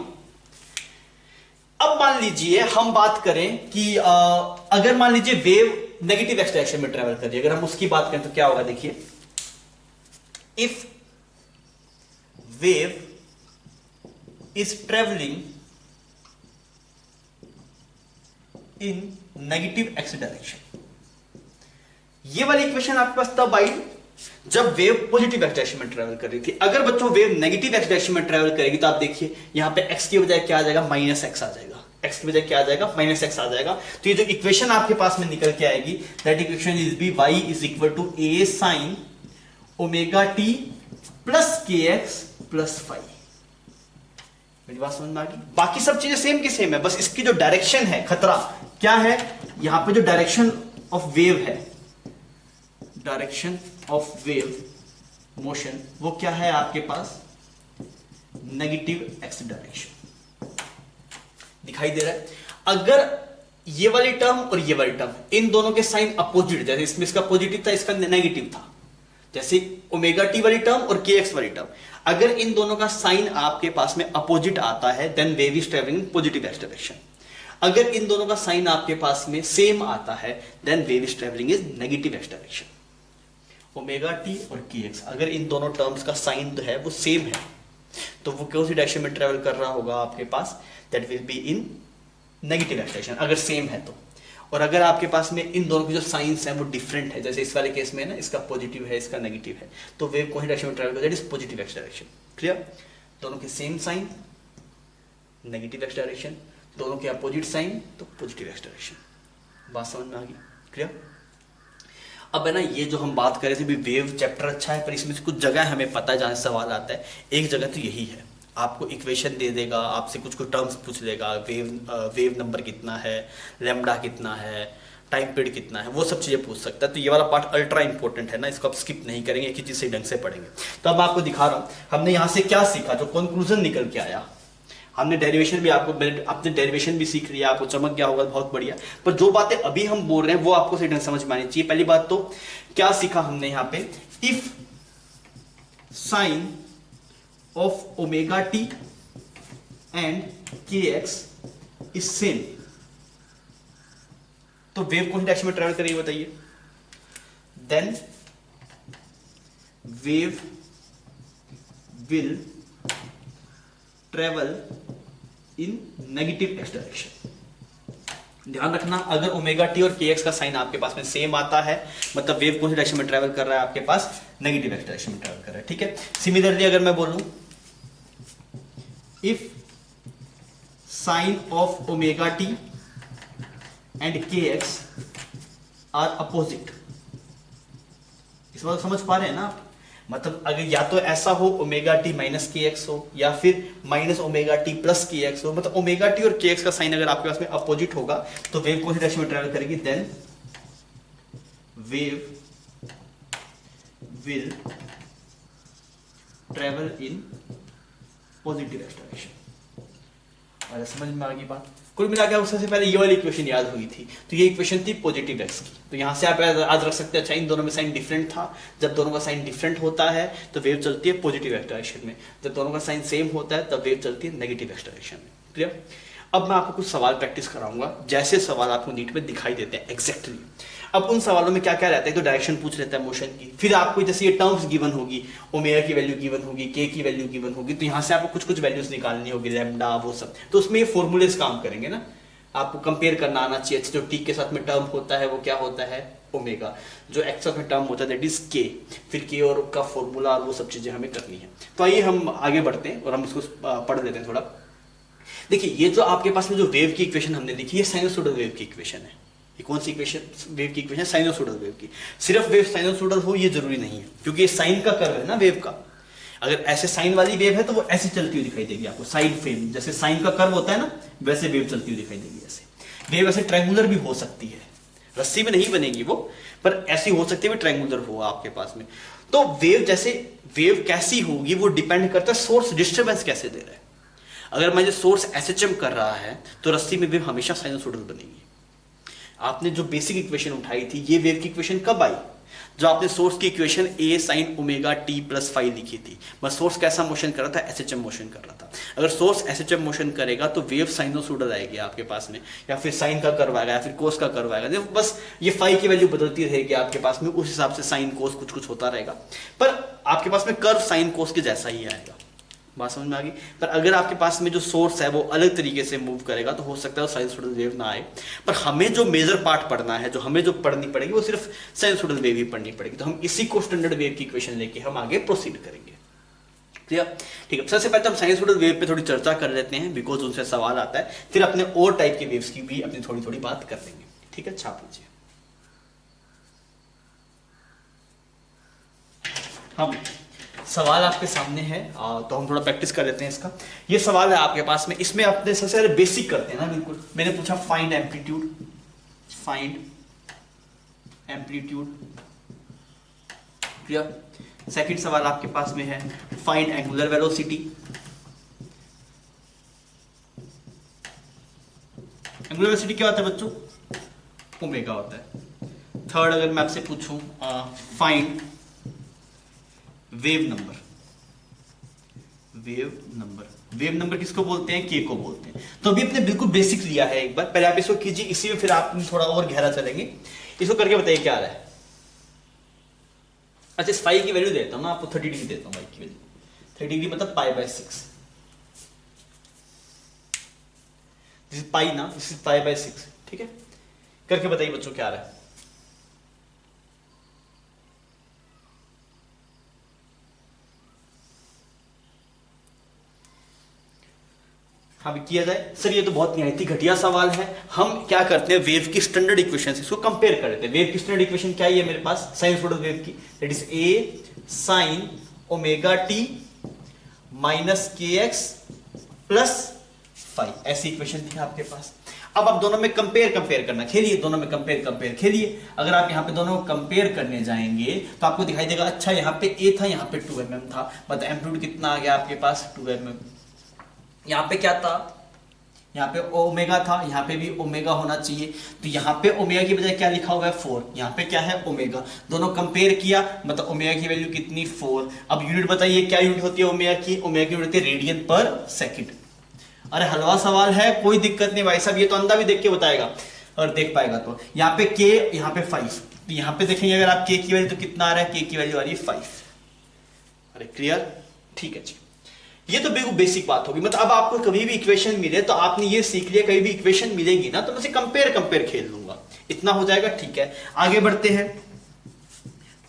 अब मान लीजिए हम बात करें कि अगर मान लीजिए वेव नेगेटिव एक्स डायरेक्शन में ट्रेवल कर रही है, अगर हम उसकी बात करें तो क्या होगा, देखिए, if wave is travelling in negative x direction, ये वाली इक्वेशन आपके पास तब आई जब वेव पॉजिटिव एक्स डायरेक्शन में ट्रेवल कर रही थी। अगर बच्चों वेव नेगेटिव एक्स डायरेक्शन में ट्रेवल करेगी तो आप देखिए यहां पे x की बजाय क्या आ जाएगा, माइनस एक्स आ जाएगा, x की बजाय क्या आ जाएगा, माइनस एक्स आ जाएगा। तो ये जो इक्वेशन आपके पास में निकल के आएगी, that equation is be y is equal to a sine omega t plus k x plus five. मेरी बात समझ में आ गई? बाकी सब चीजें सेम की सेम है, बस इसकी जो डायरेक्शन है, खतरा क्या है, यहां पे जो डायरेक्शन ऑफ वेव है, डायरेक्शन ऑफ वेव मोशन, वो क्या है आपके पास, नेगेटिव एक्स डायरेक्शन। दिखाई दे रहा है? अगर ये वाली टर्म और ये वाली टर्म, इन दोनों के साइन अपोजिट, जैसे इसमें इसका पॉजिटिव था, इसका नेगेटिव था, जैसे ओमेगा टी वाली टर्म और के एक्स वाली टर्म, अगर इन दोनों का साइन आपके पास में अपोजिट आता है, then wave is travelling in positive x direction. अगर इन दोनों का साइन आपके पास में सेम आता है, then wave is travelling is negative x direction. Omega t और के एक्स, अगर इन दोनों टर्म्स का साइन जो है वो सेम है, तो वो कौन सी डायरेक्शन में ट्रेवल कर रहा होगा आपके पास, that will be in negative x direction, अगर सेम है तो। और अगर आपके पास में इन दोनों के जो साइंस हैं वो डिफरेंट है, जैसे इस वाले केस में ना, इसका पॉजिटिव है, इसका नेगेटिव है, तो वेव कौन सी डायरेक्शन में ट्रेवल कर, that is positive x direction. Clear? दोनों के same sign, negative x direction, दोनों के अपोजिट साइन, तो पॉजिटिव एक्स डायरेक्शन। बात समझ में आ गई? क्लियर? अब है ना, ये जो हम बात कर रहे थे भी, वेव चैप्टर अच्छा है, पर इसमें से कुछ जगह हमें पता है जहां से सवाल आता है। एक जगह तो यही है, आपको इक्वेशन दे देगा, आपसे कुछ कुछ टर्म्स पूछ लेगा, वेव नंबर कितना है, लैम्डा कितना है, टाइम पीरियड कितना है, वो सब चीजें पूछ सकता है। तो ये वाला पार्ट अल्ट्रा इंपॉर्टेंट है ना, इसको आप स्किप नहीं करेंगे, एक ही चीज से ढंग से पढ़ेंगे। तो अब आपको दिखा रहा हूं हमने यहां से क्या सीखा, जो कंक्लूजन निकल के आया। हमने डेरिवेशन भी आपने डेरिवेशन भी सीख लिया, आपको चमक गया होगा, बहुत बढ़िया। पर जो बातें अभी हम बोल रहे हैं वो आपको सही ढंग से समझ में आनी चाहिए। पहली बात तो क्या सीखा हमने यहां पे, if sign of omega t and k x is same, तो वेव कौन सी डायरेक्शन में ट्रेवल करेगी बताइए, then wave will travel in negative x direction. ध्यान रखना, अगर ओमेगा टी और के एक्स का साइन आपके पास में सेम आता है, मतलब वेव कौन सी डायरेक्शन में ट्रेवल कर रहा है आपके पास, नेगेटिव एक्स डायरेक्शन में ट्रेवल कर रहा है। ठीक है? सिमिलरली अगर मैं बोलूं, if sign of omega t and k x are opposite, इस बात समझ पा रहे हैं ना आप? मतलब अगर या तो ऐसा हो omega t minus k x हो, या फिर minus omega t plus k x हो, मतलब ओमेगा टी और के एक्स का साइन अगर आपके पास में अपोजिट होगा, तो वेव कौन सी डायरेक्शन में ट्रेवल करेगी, then wave will travel in positive x direction. और समझ में आ गई बात? कुल मिला के सबसे पहले ये वाली इक्वेशन याद हुई थी, तो ये इक्वेशन थी पॉजिटिव एक्स की। तो यहां से आप याद रख सकते हैं, अच्छा इन दोनों में साइन डिफरेंट था, जब दोनों का साइन डिफरेंट होता है तो वेव चलती है पॉजिटिव एक्स डायरेक्शन में, जब दोनों का साइन सेम होता है तब वेव चलती है नेगेटिव एक्स डायरेक्शन में। क्लियर? अब मैं आपको कुछ सवाल प्रैक्टिस कराऊंगा, जैसे सवाल आपको नीट में दिखाई देते हैं एग्जैक्टली। अब उन सवालों में क्या क्या रहता है, तो डायरेक्शन पूछ लेता है मोशन की, फिर आपको जैसे ये टर्म्स गिवन होगी, ओमेगा की वैल्यू गिवन होगी, के की वैल्यू गिवन होगी, तो यहाँ से आपको कुछ कुछ वैल्यूज निकालनी होगी, लैम्डा वो सब, तो उसमें ये फॉर्मूलेस काम करेंगे ना, आपको कंपेयर करना आना चाहिए। जो टी के साथ में टर्म होता है वो क्या होता है, ओमेगा, जो एक्स में टर्म होता है दैट इज के, फिर के और का फॉर्मूला और वो सब चीजें हमें करनी है। तो आइए हम आगे बढ़ते हैं और हम इसको पढ़ लेते हैं थोड़ा। देखिए, ये जो आपके पास में जो वेव की इक्वेशन हमने देखी, ये साइनसोइडल वेव की इक्वेशन है। ये कौन सी इक्वेशन, वेव की इक्वेशन, साइनसोइडल वेव की। सिर्फ वेव साइनसोइडल हो ये जरूरी नहीं है, क्योंकि ये साइन का कर्व है ना वेव का। अगर ऐसे साइन वाली वेव है तो वो ऐसे चलती हुई दिखाई देगी आपको, साइड फेम, जैसे साइन का कर्व होता है ना, वैसे वेव चलती हुई दिखाई देगी। ऐसे वेव ऐसे ट्रायंगुलर भी हो सकती है, रस्सी में नहीं बनेगी वो, पर ऐसी हो सकती है ट्रायंगुलर हो आपके पास में। तो वेव जैसे वेव कैसी होगी वो डिपेंड करता है सोर्स डिस्टर्बेंस कैसे दे रहा है। अगर मान लीजिए सोर्स एसएचएम कर रहा है तो रस्सी में वेव हमेशा साइनसोइडल बनेगी। आपने जो बेसिक इक्वेशन उठाई थी, ये वेव की इक्वेशन कब आई, जो आपने सोर्स की equation A sine omega t plus five लिखी थी, बस सोर्स कैसा मोशन कर रहा था, एसएचएम मोशन कर रहा था। अगर सोर्स एसएचएम मोशन करेगा तो वेव साइनोसॉइडल आएगी आपके पास में, या फिर साइन का कर्व आएगा, या फिर कोस का कर्व आएगा। बस ये फाइव की वैल्यू बदलती रहेगी आपके पास में, उस हिसाब से साइन कोस कुछ कुछ होता रहेगा, पर आपके पास में कर्व साइन कोस के जैसा ही आएगा। बात समझ में आ गई। पर अगर आपके पास में जो सोर्स है वो अलग तरीके से मूव करेगा तो हो सकता है साइनसॉइडल वेव ना आए। पर हमें जो मेजर पार्ट पढ़ना है, जो हमें जो पढ़नी पड़ेगी वो सिर्फ साइनसॉइडल वेव ही पढ़नी पड़ेगी। तो हम इसी को स्टैंडर्ड वेव की इक्वेशन लेके हम आगे प्रोसीड करेंगे। क्लियर? ठीक है, सबसे पहले हम साइनसॉइडल वेव पे थोड़ी चर्चा कर लेते हैं, बिकॉज उनसे सवाल आता है। फिर अपने और टाइप के वेव्स की भी अपनी थोड़ी थोड़ी बात कर लेंगे। ठीक है, छाप लीजिए। हम सवाल आपके सामने है, तो हम थोड़ा प्रैक्टिस कर लेते हैं इसका। ये सवाल है आपके पास में, इसमें अपने सबसे पहले बेसिक करते हैं ना। बिल्कुल मैंने पूछा find amplitude, find amplitude. Clear? Second सवाल आपके पास में है find angular velocity. Angular velocity क्या होता है बच्चों? ओमेगा होता है। थर्ड अगर मैं आपसे पूछूं find wave number. Wave number, wave number किसको बोलते हैं? के को बोलते हैं। तो अभी अपने बिल्कुल बेसिक लिया है, एक बार पहले आप इसको कीजिए, इसी में फिर आप थोड़ा और गहरा चलेंगे। इसको करके बताइए क्या आ रहा है। अच्छा, इस फाई की वैल्यू देता हूं ना आपको, 30 डिग्री देता हूं भाई की वैल्यू। 30 डिग्री मतलब π/6, दिस इज पाई ना, दिस इज π/6। ठीक है, करके बताइए बच्चों क्या आ रहा है। हाँ भी किया जाए। सर ये तो बहुत निहायती घटिया सवाल है। हम क्या करते हैं, वेव की स्टैंडर्ड इक्वेशन से इसको कंपेयर कर लेते हैं। वेव की स्टैंडर्ड इक्वेशन क्या है मेरे पास, साइनसॉइडल वेव की, that is a sine omega t minus k x plus five, ऐसी इक्वेशन थी आपके पास। अब आप दोनों में कंपेयर करना, खेलिए दोनों में कंपेयर खेलिए। अगर आप यहाँ पे दोनों को कंपेयर करने जाएंगे तो आपको दिखाई देगा, अच्छा यहाँ पे ए था, यहाँ पे 2 mm था, मतलब एम्पलीट्यूड कितना आ गया आपके पास 2 mm। यहाँ पे क्या था, यहाँ पे ओमेगा था, यहाँ पे भी ओमेगा होना चाहिए। तो यहाँ पे ओमेगा की बजाय क्या लिखा हुआ है 4, यहाँ पे क्या है ओमेगा। दोनों कंपेयर किया, मतलब ओमेगा की वैल्यू कितनी 4। अब यूनिट बताइए क्या यूनिट होती है ओमेगा की? ओमेगा की यूनिट होती है रेडियन पर सेकंड। अरे हलवा सवाल है, कोई दिक्कत नहीं भाई साहब, ये तो अंधा भी देख के बताएगा और देख पाएगा। तो यहाँ पे के, यहाँ पे 5, तो यहाँ पे देखेंगे अगर आप के की वैल्यू तो कितना आ रहा है, के की वैल्यू आ रही है 5। अरे क्लियर? ठीक है जी, ये तो बिल्कुल बेसिक बात होगी। मतलब अब आपको कभी भी इक्वेशन मिले तो आपने ये सीख लिया, कभी भी इक्वेशन मिलेगी ना तो मैं से कंपेयर खेल लूंगा, इतना हो जाएगा। ठीक है, आगे बढ़ते हैं।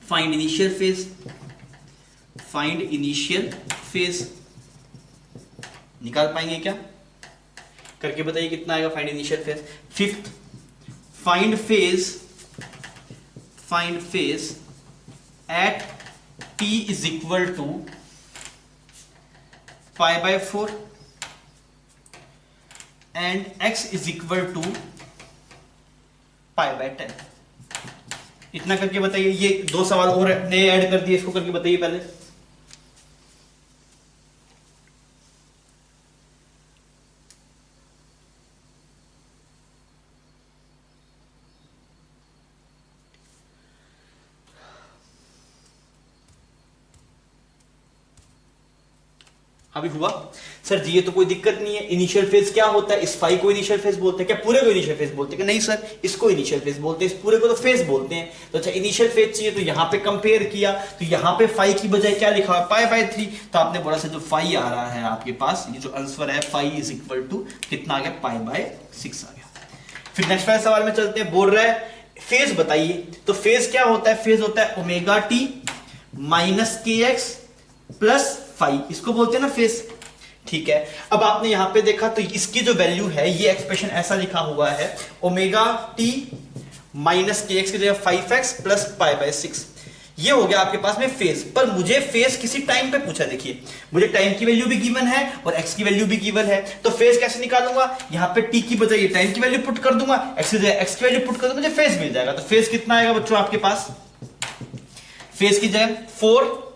Find initial phase, find initial phase निकाल पाएंगे क्या? करके बताइए कितना आएगा find initial phase. Fifth, find phase at t is equal to π/4 and x is equal to π/10। इतना करके बताइए। ये 2 सवाल और नए ऐड कर दिए, इसको करके बताइए पहले। अभी हुआ सर जी, ये तो कोई दिक्कत नहीं है। इनिशियल फेज क्या होता है? इस फाई को इनिशियल फेज बोलते हैं क्या? पूरे को इनिशियल फेज बोलते हैं क्या? नहीं सर, इसको इनिशियल फेज बोलते हैं, इस पूरे को तो फेज बोलते हैं। तो अच्छा इनिशियल फेज चाहिए, तो यहाँ पे कंपेयर किया, तो यहाँ पे फाई की बजाय क्या लिखा है π/3। तो आपने बोला सर जो फाई आ रहा है आपके पास, ये जो आंसर है फाई इज इक्वल टू कितना आ गया, π/6 आ गया। फिर नेक्स्ट वाले सवाल में चलते हैं। बोल रहा है फेज बताइए। तो फेज क्या होता है? फेज होता है omega t minus k x plus five, इसको बोलते हैं ना फेज। ठीक है, अब आपने यहां पे देखा तो इसकी जो वैल्यू है, ये एक्सप्रेशन ऐसा लिखा हुआ है omega t minus k x की जगह 5x प्लस π/6। ये हो गया आपके पास में फेज। पर मुझे फेज किसी टाइम पे पूछा, देखिए मुझे टाइम की वैल्यू भी गिवन है और एक्स की वैल्यू भी गिवन है। तो फेज कैसे निकालूंगा? यहां पे टी की बजाय टाइम की वैल्यू पुट कर दूंगा, एक्स की जगह एक्स की वैल्यू पुट कर दूंगा, मुझे फेज मिल जाएगा। तो फेज कितना आएगा बच्चों आपके पास? फेज की जगह 4,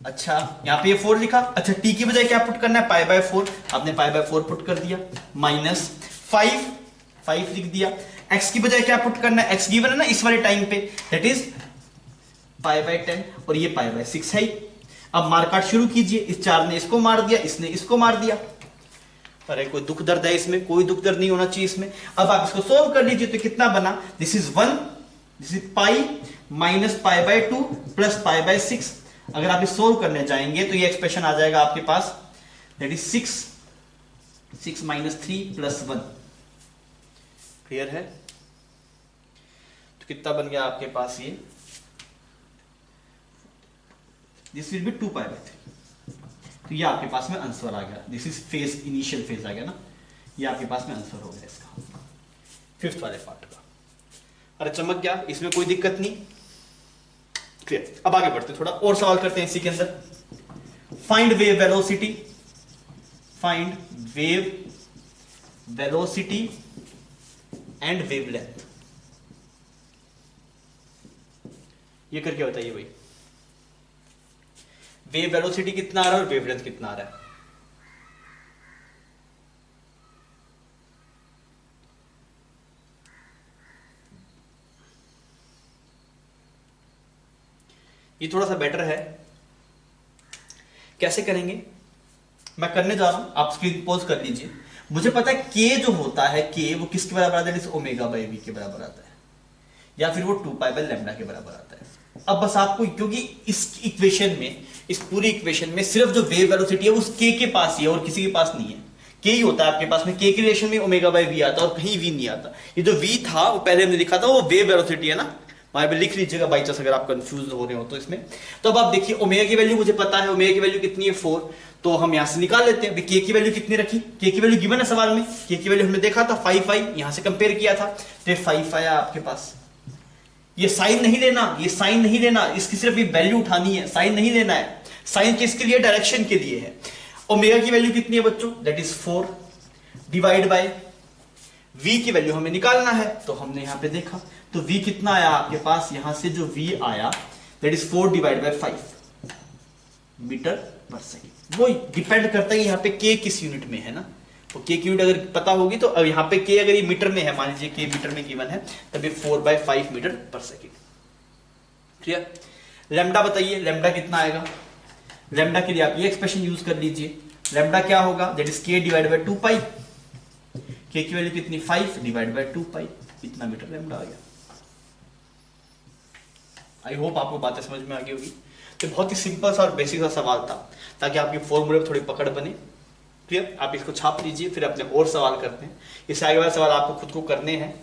अच्छा यहां पे ये 4 लिखा। अच्छा टी की बजाय क्या पुट करना है? π/4, आपने π/4 पुट कर दिया, माइनस 5 लिख दिया। एक्स की बजाय क्या पुट करना है? एक्स गिवन है ना इस वाले टाइम पे, दैट इज पाई बाय 10 और ये पाई बाय 6 है। अब मार्काट शुरू कीजिए, इस 4 ने इसको मार दिया, इसने इसको मार दिया। अरे कोई दुख दर्द है इसमें? कोई दुख दर्द नहीं होना चाहिए इसमें। अब आप इसको सोल्व कर लीजिए तो कितना बना, this is 1, this is pi minus pi by 2 plus pi bye 6। अगर आप इस सोल्व करने जाएंगे तो ये एक्सप्रेशन आ जाएगा आपके पास, that is 6 minus 3 plus 1। Clear है? तो कितना बन गया आपके पास ये, this will be 2 pi by 3। तो ये आपके पास में आंसर आ गया, this is phase, initial phase आ गया ना, ये आपके पास में आंसर हो गया इसका, फिफ्थ वाले पार्ट का। अरे चमक गया, इसमें कोई दिक्कत नहीं। क्लियर? अब आगे बढ़ते, थोड़ा और सवाल करते हैं इसी के अंदर। Find wave velocity, find wave velocity and wavelength. ये करके बताइए भाई, वेव वेलोसिटी कितना आ रहा है और वेवलेंथ कितना आ रहा है? ये थोड़ा सा बेटर है, कैसे करेंगे मैं करने जा रहा हूं, आप स्क्रीन पॉज कर लीजिए। मुझे पता है के जो होता है, के वो किसके बराबर आता है, ओमेगा बाई वी के बराबर आता है, या फिर वो 2 पाई बाय लैम्डा के बराबर आता है। अब बस आपको, क्योंकि इस इक्वेशन में, इस पूरी इक्वेशन में सिर्फ जो वेव वेलोसिटी है उस के पास ही है और किसी के पास नहीं है। के ही होता है आपके पास में, के की रिलेशन में ओमेगा बाई वी आता है और कहीं वी नहीं आता। ये जो वी था वो पहले हमने लिखा था, वो वेव वेलोसिटी है ना, वहां पे लिख लीजिएगा बाई चांस अगर आप कंफ्यूज हो रहे हो तो इसमें। तो अब आप देखिए, ओमेगा की वैल्यू मुझे पता है, ओमेगा की वैल्यू कितनी है 4, तो हम यहां से निकाल लेते हैं। के की वैल्यू कितनी रखी, के की वैल्यू गिवन है सवाल में, के की वैल्यू हमने देखा था 5 आई, यहां से कंपेयर किया था, तो 5 आया आपके पास। ये साइन नहीं लेना, ये साइन नहीं लेना, इसकी सिर्फ ये वैल्यू उठानी है, साइन नहीं लेना है। साइन किसके लिए, डायरेक्शन के लिए है। ओमेगा की वैल्यू कितनी है बच्चों, that is 4 divide bye v की वैल्यू हमें निकालना है, तो हमने यहां पे देखा, तो v कितना आया आपके पास, यहां से जो v आया that is 4 divide by 5 metre per second. वो डिपेंड करता है यहाँ पे k किस यूनिट में है ना, तो k की यूनिट अगर पता होगी तो यहाँ पे k अगर ये मीटर में है, मान लीजिए k मीटर में गिवन है, तभी 4/5 metre per second. Clear? Lambda बताइए, लैम्डा कितना आएगा? लैम्डा के लिए आप ये एक्सप्रेशन यूज कर लीजिए, लैम्डा क्या होगा, that is k divide by 2 pi, k की वैल्यू कितनी 5 डिवाइड बाय 2 पाई, इतना मीटर लैम्डा आ गया। आई होप आपको बातें समझ में आ गई होगी। तो बहुत ही सिंपल सा और बेसिक सा सवाल था, ताकि आपकी फॉर्मूले में थोड़ी पकड़ बने। क्लियर? आप इसको छाप लीजिए, फिर अपने और सवाल करते हैं। इससे आगे वाले सवाल आपको खुद को करने हैं,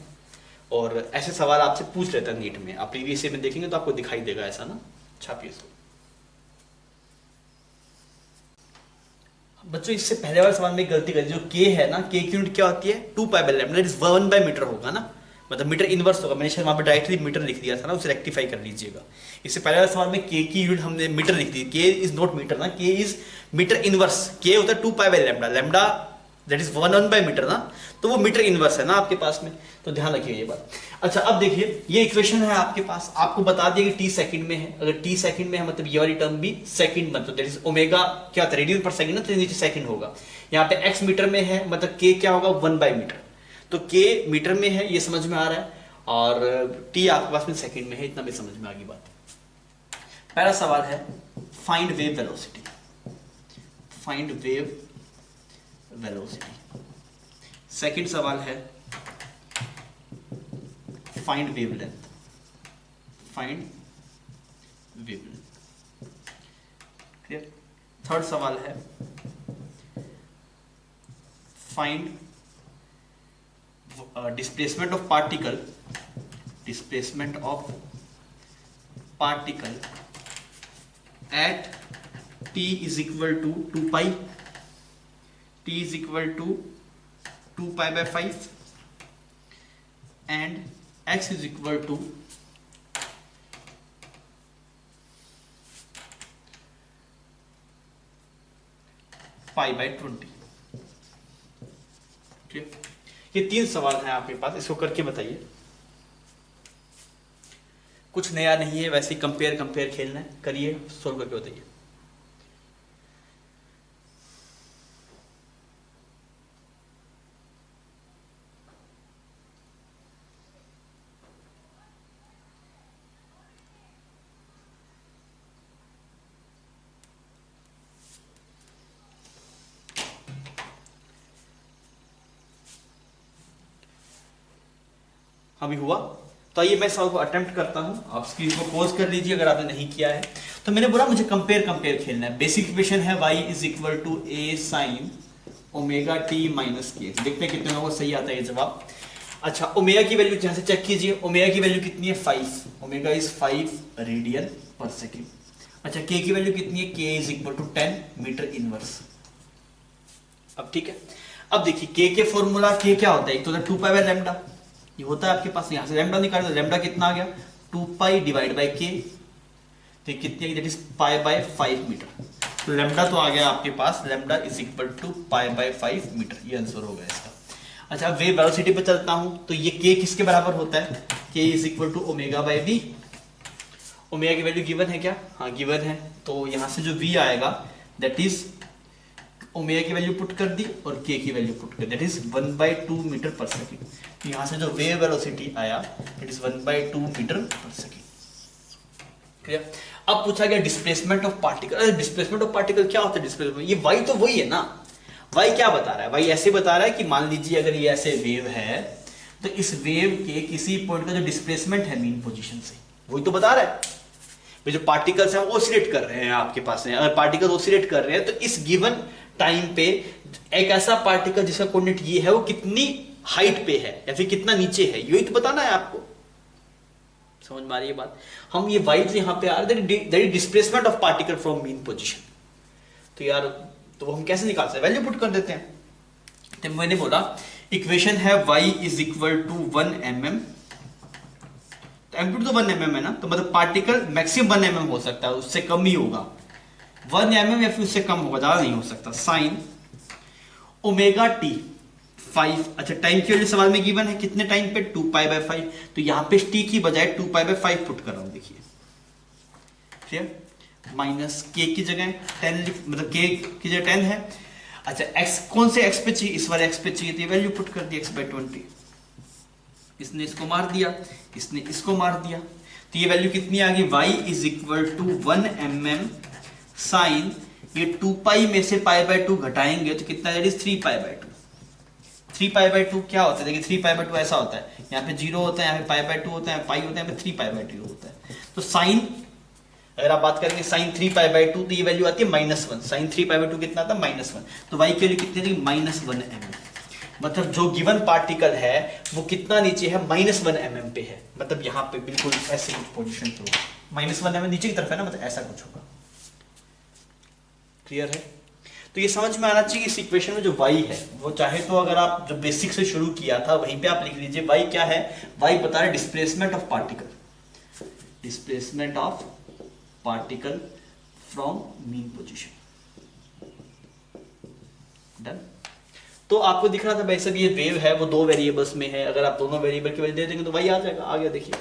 और ऐसे सवाल आपसे पूछ लेता है नीट में, आप प्रीवियस में देखेंगे तो आपको दिखाई देगा ऐसा ना। छापिए इसको बच्चों। इससे पहले वाले सवाल में गलती करी, जो के है ना, के की यूनिट क्या होती है, 2 pi by lambda, that is 1 by metre होगा ना, मतलब मीटर इनवर्स होगा। मैंने शायद वहां पे डायरेक्टली मीटर लिख दिया था ना, उसे रेक्टिफाई कर लीजिएगा। इससे पहले वाले सवाल में के की यूनिट हमने मीटर लिख दी, के इज नॉट मीटर ना, के इज मीटर इनवर्स। के होता है 2 pi by lambda, lambda that is 1 by metre ना, तो वो मीटर इनवर्स है ना आपके पास में, तो ध्यान रखिए ये बात। अच्छा अब देखिए, ये इक्वेशन है आपके पास, आपको बता दिया कि टी सेकंड में है, अगर टी सेकंड में है मतलब ये वाली टर्म भी सेकंड, मतलब दैट इज ओमेगा क्या होता है, रेडियन पर सेकंड ना, तो नीचे सेकंड होगा। यहाँ पे एक्स मीटर में है, मतलब के क्या होगा 1 बाय मीटर, तो के मीटर में है, ये समझ में आ रहा है, और टी आपके पास में सेकंड में है, इतना भी समझ में आ गई बात। पहला सवाल है find wave velocity, find wave velocity. Second सवाल है find wavelength, find wavelength. Clear? Third सवाल है find displacement of particle, displacement of particle at t is equal to 2 pi, t is equal to 2 pi by 5 and x is equal to pi by 20। ठीक, ये 3 सवाल हैं आपके पास, इसको करके बताइए। कुछ नया नहीं है, वैसे ही कंपेयर कंपेयर खेलना है, करिए, सोल्व करके बताइए। अभी हुआ? तो आइए मैं सवाल को अटेम्प्ट करता हूं, आप स्क्रीन को पॉज कर लीजिए अगर आपने नहीं किया है। तो मैंने बोला मुझे कंपेयर खेलना है। बेसिक इक्वेशन है y is equal to a sine omega t minus k. देखते हैं कितने लोगों को सही आता है ये जवाब। अच्छा, ओमेगा की वैल्यू यहां से चेक कीजिए, ओमेगा की वैल्यू कितनी है 5, omega is 5 radian per second. अच्छा, के की वैल्यू कितनी है, k is equal to 10 metre inverse. अब ठीक है, अब देखिए के फॉर्मूला के क्या होता है, एक तो 2 पाई बाय लैम्डा, ये होता है आपके पास, यहां से लैम्डा निकाल दो, लैम्डा कितना आ गया 2 पाई डिवाइड बाय के, तो कितनी that is pi by 5 meter. तो लैम्डा तो आ गया आपके पास, lambda is equal to pi by 5 meter, ये आंसर हो गया इसका। अच्छा, वेव वेलोसिटी पे चलता हूं, तो ये के किसके बराबर होता है, k is equal to omega by v. Omega की वैल्यू गिवन है क्या, हाँ गिवन है, तो यहां से जो वी आएगा दैट इज ओमेगा की वैल्यू पुट कर दी और के की वैल्यू पुट कर दी, that is 1/2 metre per second. तो यहां से जो वेव वेलोसिटी आया that is 1/2 metre per second. Clear? अब पूछा गया डिस्प्लेसमेंट ऑफ पार्टिकल। अरे डिस्प्लेसमेंट ऑफ पार्टिकल क्या होता है डिस्प्लेसमेंट, ये वाई तो वही है ना। वाई क्या बता रहा है, वाई ऐसे बता रहा है कि मान लीजिए अगर ये ऐसे वेव है तो इस वेव के किसी पॉइंट का जो डिस्प्लेसमेंट है मीन पोजीशन से, वही तो बता रहा है। जो पार्टिकल्स हैं वो ऑसिलेट कर रहे हैं आपके पास में, अगर पार्टिकल ऑसिलेट कर रहे हैं तो इस गिवन टाइम पे एक ऐसा पार्टिकल जिसका कोऑर्डिनेट ये है वो कितनी हाइट पे है या फिर कितना नीचे है, यही तो बताना है आपको। समझ में आ रही है बात? हम ये वाई से यहां पे आ रहे that is displacement of particle from mean position. तो यार तो हम कैसे निकाल सकते हैं, वैल्यू पुट कर देते हैं। तो मैंने बोला इक्वेशन है y is equal to 1 mm, तो एम्पलीट्यूड तो 1 mm है ना, तो मतलब पार्टिकल मैक्सिमम 1 mm हो सकता है, उससे कम ही होगा 1 mm या फिर उससे कम होगा, ज्यादा नहीं हो सकता। साइन ओमेगा टी 5, अच्छा टाइम की वैल्यू सवाल में गिवन है कितने टाइम पे 2 पाई बाय 5, तो यहां पे टी की बजाय 2 पाई बाय 5 पुट कर रहा हूं, देखिए ठीक, माइनस के की जगह 10 मतलब के की जगह 10 है। अच्छा x कौन से x पे चाहिए, इस वाले x पे चाहिए, तो वैल्यू पुट कर दी x/20, इसने इसको मार दिया, इसने इसको मार दिया, तो ये वैल्यू कितनी आ गई y is equal to 1 mm sine, ये 2 पाई में से π/2 घटाएंगे तो कितना, दैट इज 3π/2। 3π/2 क्या होता है, देखिए 3π/2 ऐसा होता है, यहाँ पे 0 होता है, यहाँ पे π/2 होता है, पाई होता है, यहाँ पे 3π/2 होता है। तो साइन अगर आप बात करेंगे साइन 3π/2 तो ये वैल्यू आती है -1, साइन 3π/2 कितना आता है -1, तो y की वैल्यू कितनी थी -1 mm। मतलब जो गिवन पार्टिकल है वो कितना नीचे है, -1 mm पे है, मतलब यहाँ पे बिल्कुल ऐसे पोजीशन पे होगा, -1 mm नीचे की तरफ है ना, मतलब ऐसा कुछ होगा। क्लियर है? तो ये समझ में आना चाहिए इस इक्वेशन में जो y है वो, चाहे तो अगर आप जो बेसिक से शुरू किया था वहीं पे आप लिख लीजिए y क्या है, y बता रहे displacement of particle, displacement of particle from mean position. Done? तो आपको दिख रहा था भाई साहब ये वेव है वो दो वेरिएबल्स में है, अगर आप दोनों वेरिएबल की वैल्यू दे देंगे तो वही आ जाएगा, आ गया देखिए।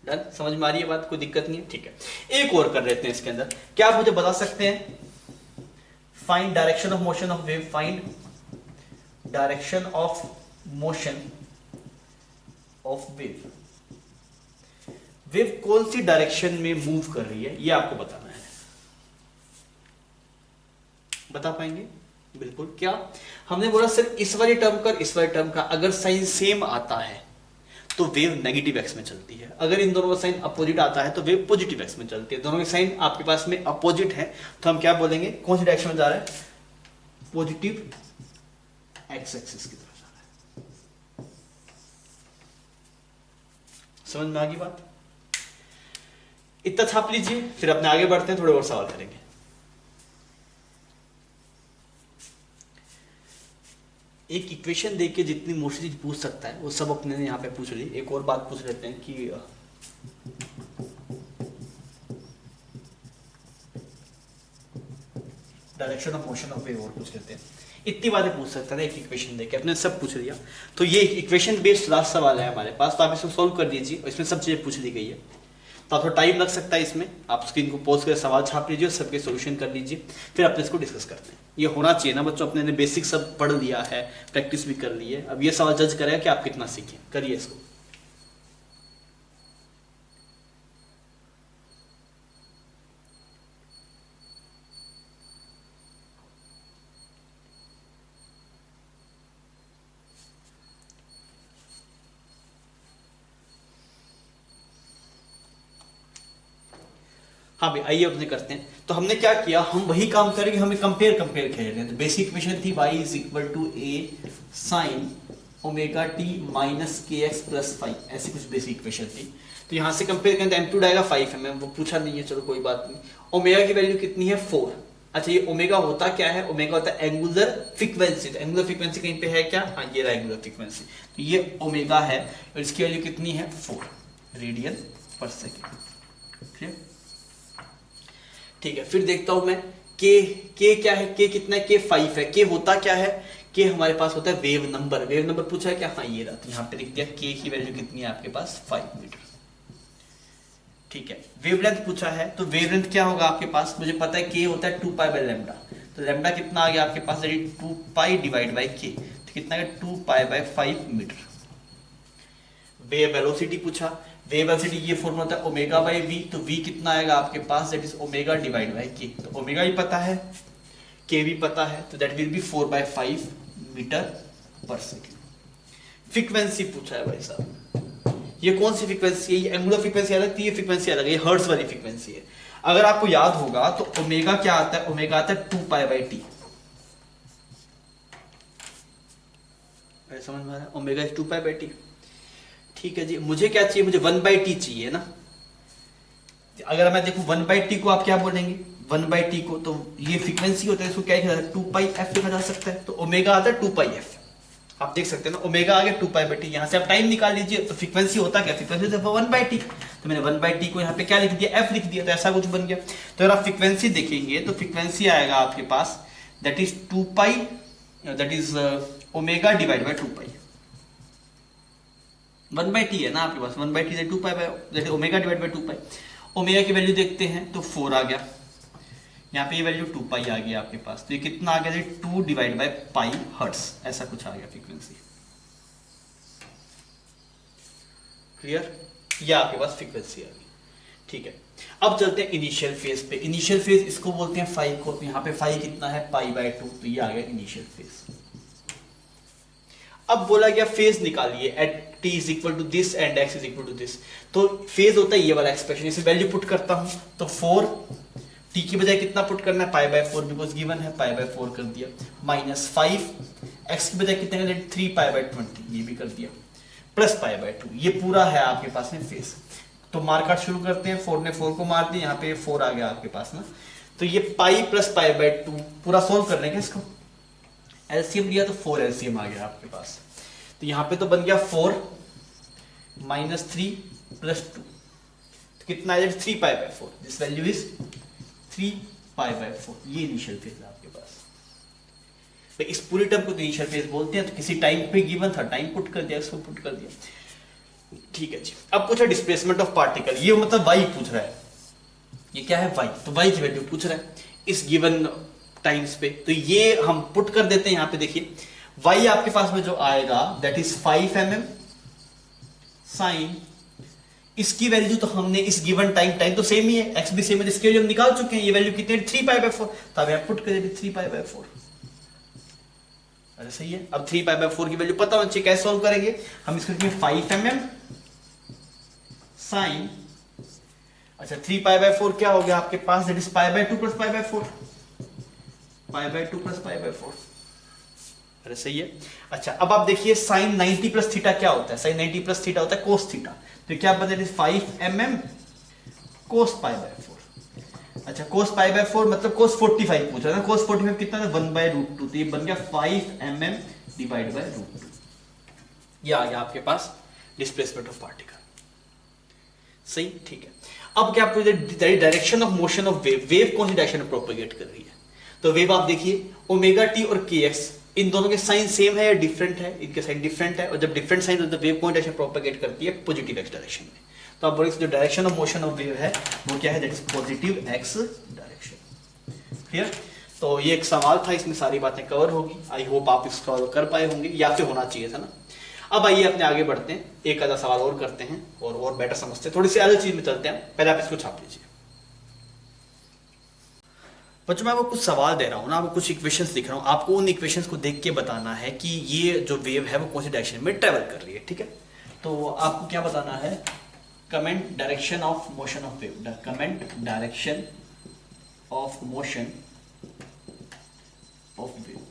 डन? समझ में आ रही है बात, कोई दिक्कत नहीं है, ठीक है। एक और कर लेते हैं इसके अंदर, क्या आप मुझे बता सकते हैं, find direction of motion of wave, find direction of motion of wave, wave कौन सी डायरेक्शन में मूव कर रही है ये आपको बताना है। बता पाएंगे? बिल्कुल। क्या हमने बोला सर इस वाले टर्म का इस वाले टर्म का अगर साइन सेम आता है तो वेव नेगेटिव एक्स में चलती है, अगर इन दोनों का साइन अपोजिट आता है तो वेव पॉजिटिव एक्स में चलती है। दोनों के साइन आपके पास में अपोजिट है तो हम क्या बोलेंगे, कौन सी डायरेक्शन में जा रहा है, पॉजिटिव एक्स एक्सिस की तरफ जा रहा है। समझ में आ गई बात? इतना छाप लीजिए, फिर अपने आगे बढ़ते हैं, थोड़े और सवाल करेंगे। एक इक्वेशन देख के जितनी मोस्टली चीज पूछ सकता है वो सब अपने ने यहाँ पे पूछ ली। एक और बात पूछ लेते हैं कि direction of motion of wave और पूछ लेते हैं। इतनी बातें पूछ सकता है एक इक्वेशन देख के, अपने सब पूछ लिया। तो ये इक्वेशन बेस्ड लास्ट सवाल है हमारे पास, तो आप इसको सोल्व कर दीजिए, इसमें सब चीजें पूछ ली गई है, तो आपको टाइम लग सकता है इसमें। आप स्क्रीन को पॉज कर सवाल छाप लीजिए, सबके सॉल्यूशन कर लीजिए, फिर अपने इसको डिस्कस करते हैं। ये होना चाहिए ना बच्चों, अपने ने बेसिक सब पढ़ लिया है, प्रैक्टिस भी कर ली है, अब ये सवाल जज करेगा कि आप कितना सीखे। करिए इसको। हाँ भाई आइए अपने करते हैं। तो हमने क्या किया, हम वही काम करेंगे, हमें कंपेयर खेल रहे हैं। तो बेसिक इक्वेशन थी y is equal to a sine omega t minus k x plus five, ऐसी कुछ बेसिक इक्वेशन थी। तो यहाँ से कंपेयर करें तो एम्पलीट्यूड आएगा 5 mm, वो पूछा नहीं है, चलो कोई बात नहीं। ओमेगा की वैल्यू कितनी है 4। अच्छा ये ओमेगा होता क्या है, ओमेगा होता है एंगुलर फ्रीक्वेंसी। तो एंगुलर फ्रीक्वेंसी कहीं पे है क्या, हाँ ये रहा एंगुलर फ्रीक्वेंसी। तो ये ओमेगा है और इसकी वैल्यू कितनी है 4 रेडियन पर सेकेंड। ठीक है, फिर देखता हूं मैं के क्या है, के कितना है, के 5 है। के होता क्या है, के हमारे पास होता है वेव नंबर। वेव नंबर पूछा है क्या, हाँ ये रहा। तो यहाँ पे लिख दिया के की वैल्यू कितनी है आपके पास 5 मीटर। ठीक है, वेवलेंथ पूछा है, तो वेवलेंथ क्या होगा आपके पास, मुझे पता है के होता है 2 पाई बाय लैम्डा। तो लैम्डा कितना आ गया आपके पास, 2 पाई डिवाइड बाई के, तो कितना है 2 pi by 5 meter. Wave velocity पूछा, वेव वेलोसिटी ये फॉर्मूला होता है ओमेगा बाई वी। तो वी कितना आएगा आपके पास, that is omega divide by K. तो ओमेगा भी पता है, के भी पता है, तो that will be 4 by 5 metre per second. Frequency पूछा है भाई साहब, ये कौन सी फ्रीक्वेंसी है, ये एंगुलर फ्रीक्वेंसी अलग थी, ये फ्रीक्वेंसी अलग है, ये हर्ट्ज वाली फ्रीक्वेंसी है। अगर आपको याद होगा तो ओमेगा क्या आता है, ओमेगा आता है 2 पाई बाई टी। समझ में आ रहा है, omega is 2 pi by T. ठीक है जी, मुझे क्या चाहिए, मुझे 1 बाई टी चाहिए ना। अगर मैं देखूं 1 बाई टी को आप क्या बोलेंगे, 1 बाई टी को, तो ये फ्रीक्वेंसी होता है, इसको क्या लिखा जाता है 2 पाई एफ लिखा जा सकता है। तो ओमेगा आता है 2 पाई एफ, आप देख सकते हैं ना, ओमेगा आ गया 2 पाई बाई टी। यहाँ से आप टाइम निकाल लीजिए, तो फ्रीक्वेंसी होता क्या, फ्रीक्वेंसी तो 1 बाई टी। तो मैंने 1 बाई टी को यहाँ पे क्या लिख दिया, एफ लिख दिया, तो ऐसा कुछ बन गया। तो अगर आप फ्रीक्वेंसी देखेंगे तो फ्रीक्वेंसी आएगा आपके पास that is 2 pi, that is omega divide by 2 pi. 1 by t है ना आपके पास, 1 by t 2 pi by that is omega divide by 2 pi. Omega की वैल्यू देखते हैं तो 4 आ गया, यहाँ पे ये वैल्यू 2 पाई आ गया आपके पास। तो ये कितना आ गया, 2 डिवाइड बाई पाई हर्ट्ज, ऐसा कुछ आ गया फ्रीक्वेंसी। क्लियर, ये आपके पास फ्रीक्वेंसी आ गई। ठीक है, अब चलते हैं इनिशियल फेज पे। इनिशियल फेज इसको बोलते हैं 5 को। तो यहाँ पे 5 कितना है, पाई बाय 2, तो ये आ गया इनिशियल फेज। अब बोला गया फेज निकालिए at t is equal to this and x is equal to this. तो फेज होता है ये वाला एक्सप्रेशन, इसे वैल्यू पुट करता हूं तो 4, t की बजाय कितना पुट करना है, पाई बाय 4, बिकॉज गिवन है, पाई बाय 4 कर दिया, माइनस 5, x की बजाय कितने कर, 3 पाई बाय 20, ये भी कर दिया, प्लस पाई बाय 2। ये पूरा है आपके पास में फेज। तो मार्क शुरू करते हैं, 4 ने 4 को मार दिया, यहाँ पे 4 आ गया आपके पास ना। तो ये पाई प्लस पाई बाय 2 पूरा सोल्व कर लेंगे इसको। एलसीएम लिया तो 4 एलसीएम आ गया आपके पास। तो यहां पे तो बन गया 4 माइनस 3 प्लस 2, तो कितना है 3 पाई by 4। This value is 3 pi by 4। ये इनिशियल फेज है आपके पास। तो इस पूरी टर्म को इनिशियल फेज बोलते हैं। तो किसी टाइम पे गिवन था, टाइम पुट कर दिया, इसको पुट कर दिया। ठीक है जी, अब पूछा डिस्प्लेसमेंट ऑफ पार्टिकल, ये मतलब वाई पूछ रहा है। ये क्या है, वाई। तो वाई की वैल्यू पूछ रहा है इस गिवन टाइम्स पे। तो ये हम पुट कर देते हैं यहाँ पे। देखिए y आपके पास में जो आएगा दैट इज 5 mm साइन, इसकी वैल्यू तो हमने इस गिवन टाइम तो सेम ही है, x भी सेम है, इसकी वैल्यू हम निकाल चुके हैं। ये वैल्यू कितनी है, 3 पाई बाय 4। तो अब पुट कर देते 3 पाई बाय 4। अरे सही है। अब 3 पाई बाय 4 की वैल्यू पता होना चाहिए, कैसे सॉल्व करेंगे हम इसको, 5 mm साइन, अच्छा 3 पाई बाय 4 क्या हो गया आपके पास, that is pi by 2 plus pi by 4, pi by 2 plus pi by 4। अरे सही है। अच्छा अब आप देखिए साइन 90 प्लस थीटा क्या होता है, साइन 90 प्लस थीटा होता है कोस थीटा। तो क्या बदले 5 mm कोस पाई बाय 4। अच्छा कोस पाई बाय 4 मतलब कोस 45 पूछा था, कोस 45 कितना था 1 बाय रूट 2। तो ये बन गया 5 mm डिवाइड बाय रूट 2। ये आ गया आपके पास डिस्प्लेसमेंट ऑफ पार्टिकल। सही, ठीक है। अब क्या आपको direction of motion of wave, wave कौन सी डायरेक्शन में प्रोपेगेट कर रही है। तो वेव आप देखिए ओमेगा टी और के एक्स, इन दोनों के साइन सेम है या डिफरेंट है, इनके साइन डिफरेंट है। और जब डिफरेंट साइन होता है वेव कौन डायरेक्शन प्रोपेगेट करती है, पॉजिटिव एक्स डायरेक्शन में। तो आप बोलेंगे जो direction of motion of wave है वो क्या है, that is positive x direction. Clear. तो ये एक सवाल था, इसमें सारी बातें कवर होगी। आई होप आप इसको कर पाए होंगे, या फिर होना चाहिए था ना। अब आइए अपने आगे बढ़ते हैं, एक आधा सवाल और करते हैं और बेटर समझते हैं, थोड़ी सी अलग चीज में चलते हैं। पहले आप इसको छाप लीजिए। बच्चों मैं आपको कुछ सवाल दे रहा हूँ ना, आपको कुछ इक्वेशंस दिख रहा हूँ, आपको उन इक्वेशंस को देख के बताना है कि ये जो वेव है वो कौन सी डायरेक्शन में ट्रेवल कर रही है। ठीक है, तो आपको क्या बताना है, comment direction of motion of wave, comment direction of motion of wave.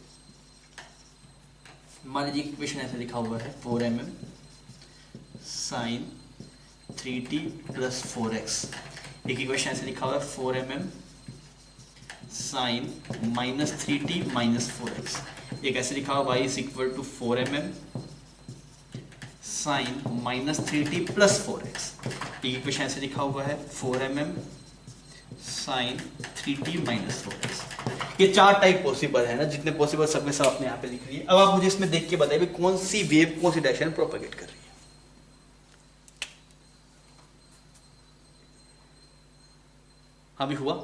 मान लीजिए इक्वेशन ऐसे लिखा हुआ है 4mm sign 3t plus 4x। एक इक्वेशन ऐसे लिखा हुआ है 4mm sine minus 3t minus 4x। एक ऐसे लिखा हुआ y is equal to 4mm sine minus 3t plus 4x। एक इक्वेशन ऐसे लिखा हुआ है 4mm sign 3t minus 4x। ये 4 टाइप पॉसिबल है ना, जितने पॉसिबल सब में सब अपने यहाँ पे लिख लिए। अब आप मुझे इसमें देख के बताइए कौन सी वेव कौन सी डायरेक्शन प्रोपेगेट कर रही है। अभी हुआ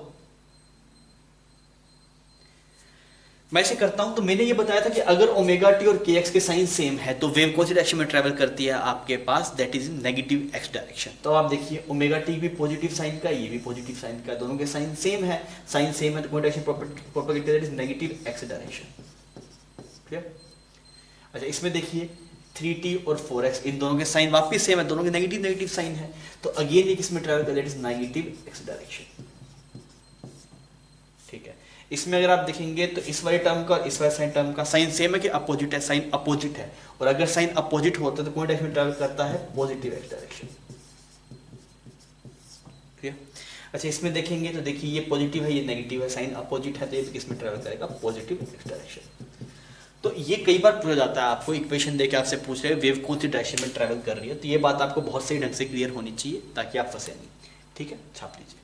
मैं ऐसे करता हूं, तो मैंने ये बताया था कि अगर ओमेगा टी और के एक्स के साइन सेम है तो वेव कौन सी डायरेक्शन में ट्रैवल करती है आपके पास, that is negative x direction. तो आप देखिए ओमेगा टी भी पॉजिटिव साइन का, ये भी पॉजिटिव साइन का, दोनों के साइन सेम है, साइन सेम है तो कौन डायरेक्शन प्रोपेगेट करती है, नेगेटिव एक्स डायरेक्शन। क्लियर? अच्छा इसमें देखिए 3t और 4x इन दोनों के साइन वापिस सेम है, दोनों के नेगेटिव नेगेटिव साइन है, तो अगेन ये किसमें ट्रैवल कर, that is negative x direction. ठीक है, इसमें अगर आप देखेंगे तो इस वाले टर्म का और इस वाले साइन टर्म का साइन सेम है कि अपोजिट है, साइन अपोजिट है, और अगर साइन अपोजिट होता है तो कौन डायरेक्शन में ट्रैवल करता है, पॉजिटिव एक्स डायरेक्शन। क्लियर? अच्छा इसमें देखेंगे तो देखिए ये पॉजिटिव है ये नेगेटिव है, साइन अपोजिट है तो ये किसमें ट्रैवल करेगा, पॉजिटिव एक्स डायरेक्शन। तो ये कई बार पूछा जाता है, आपको इक्वेशन देके आपसे पूछ रहे हैं वेव कौन सी डायरेक्शन में ट्रैवल कर रही है, तो ये बात आपको बहुत सही ढंग से क्लियर होनी चाहिए ताकि आप फंसे नहीं। ठीक है, छाप लीजिए।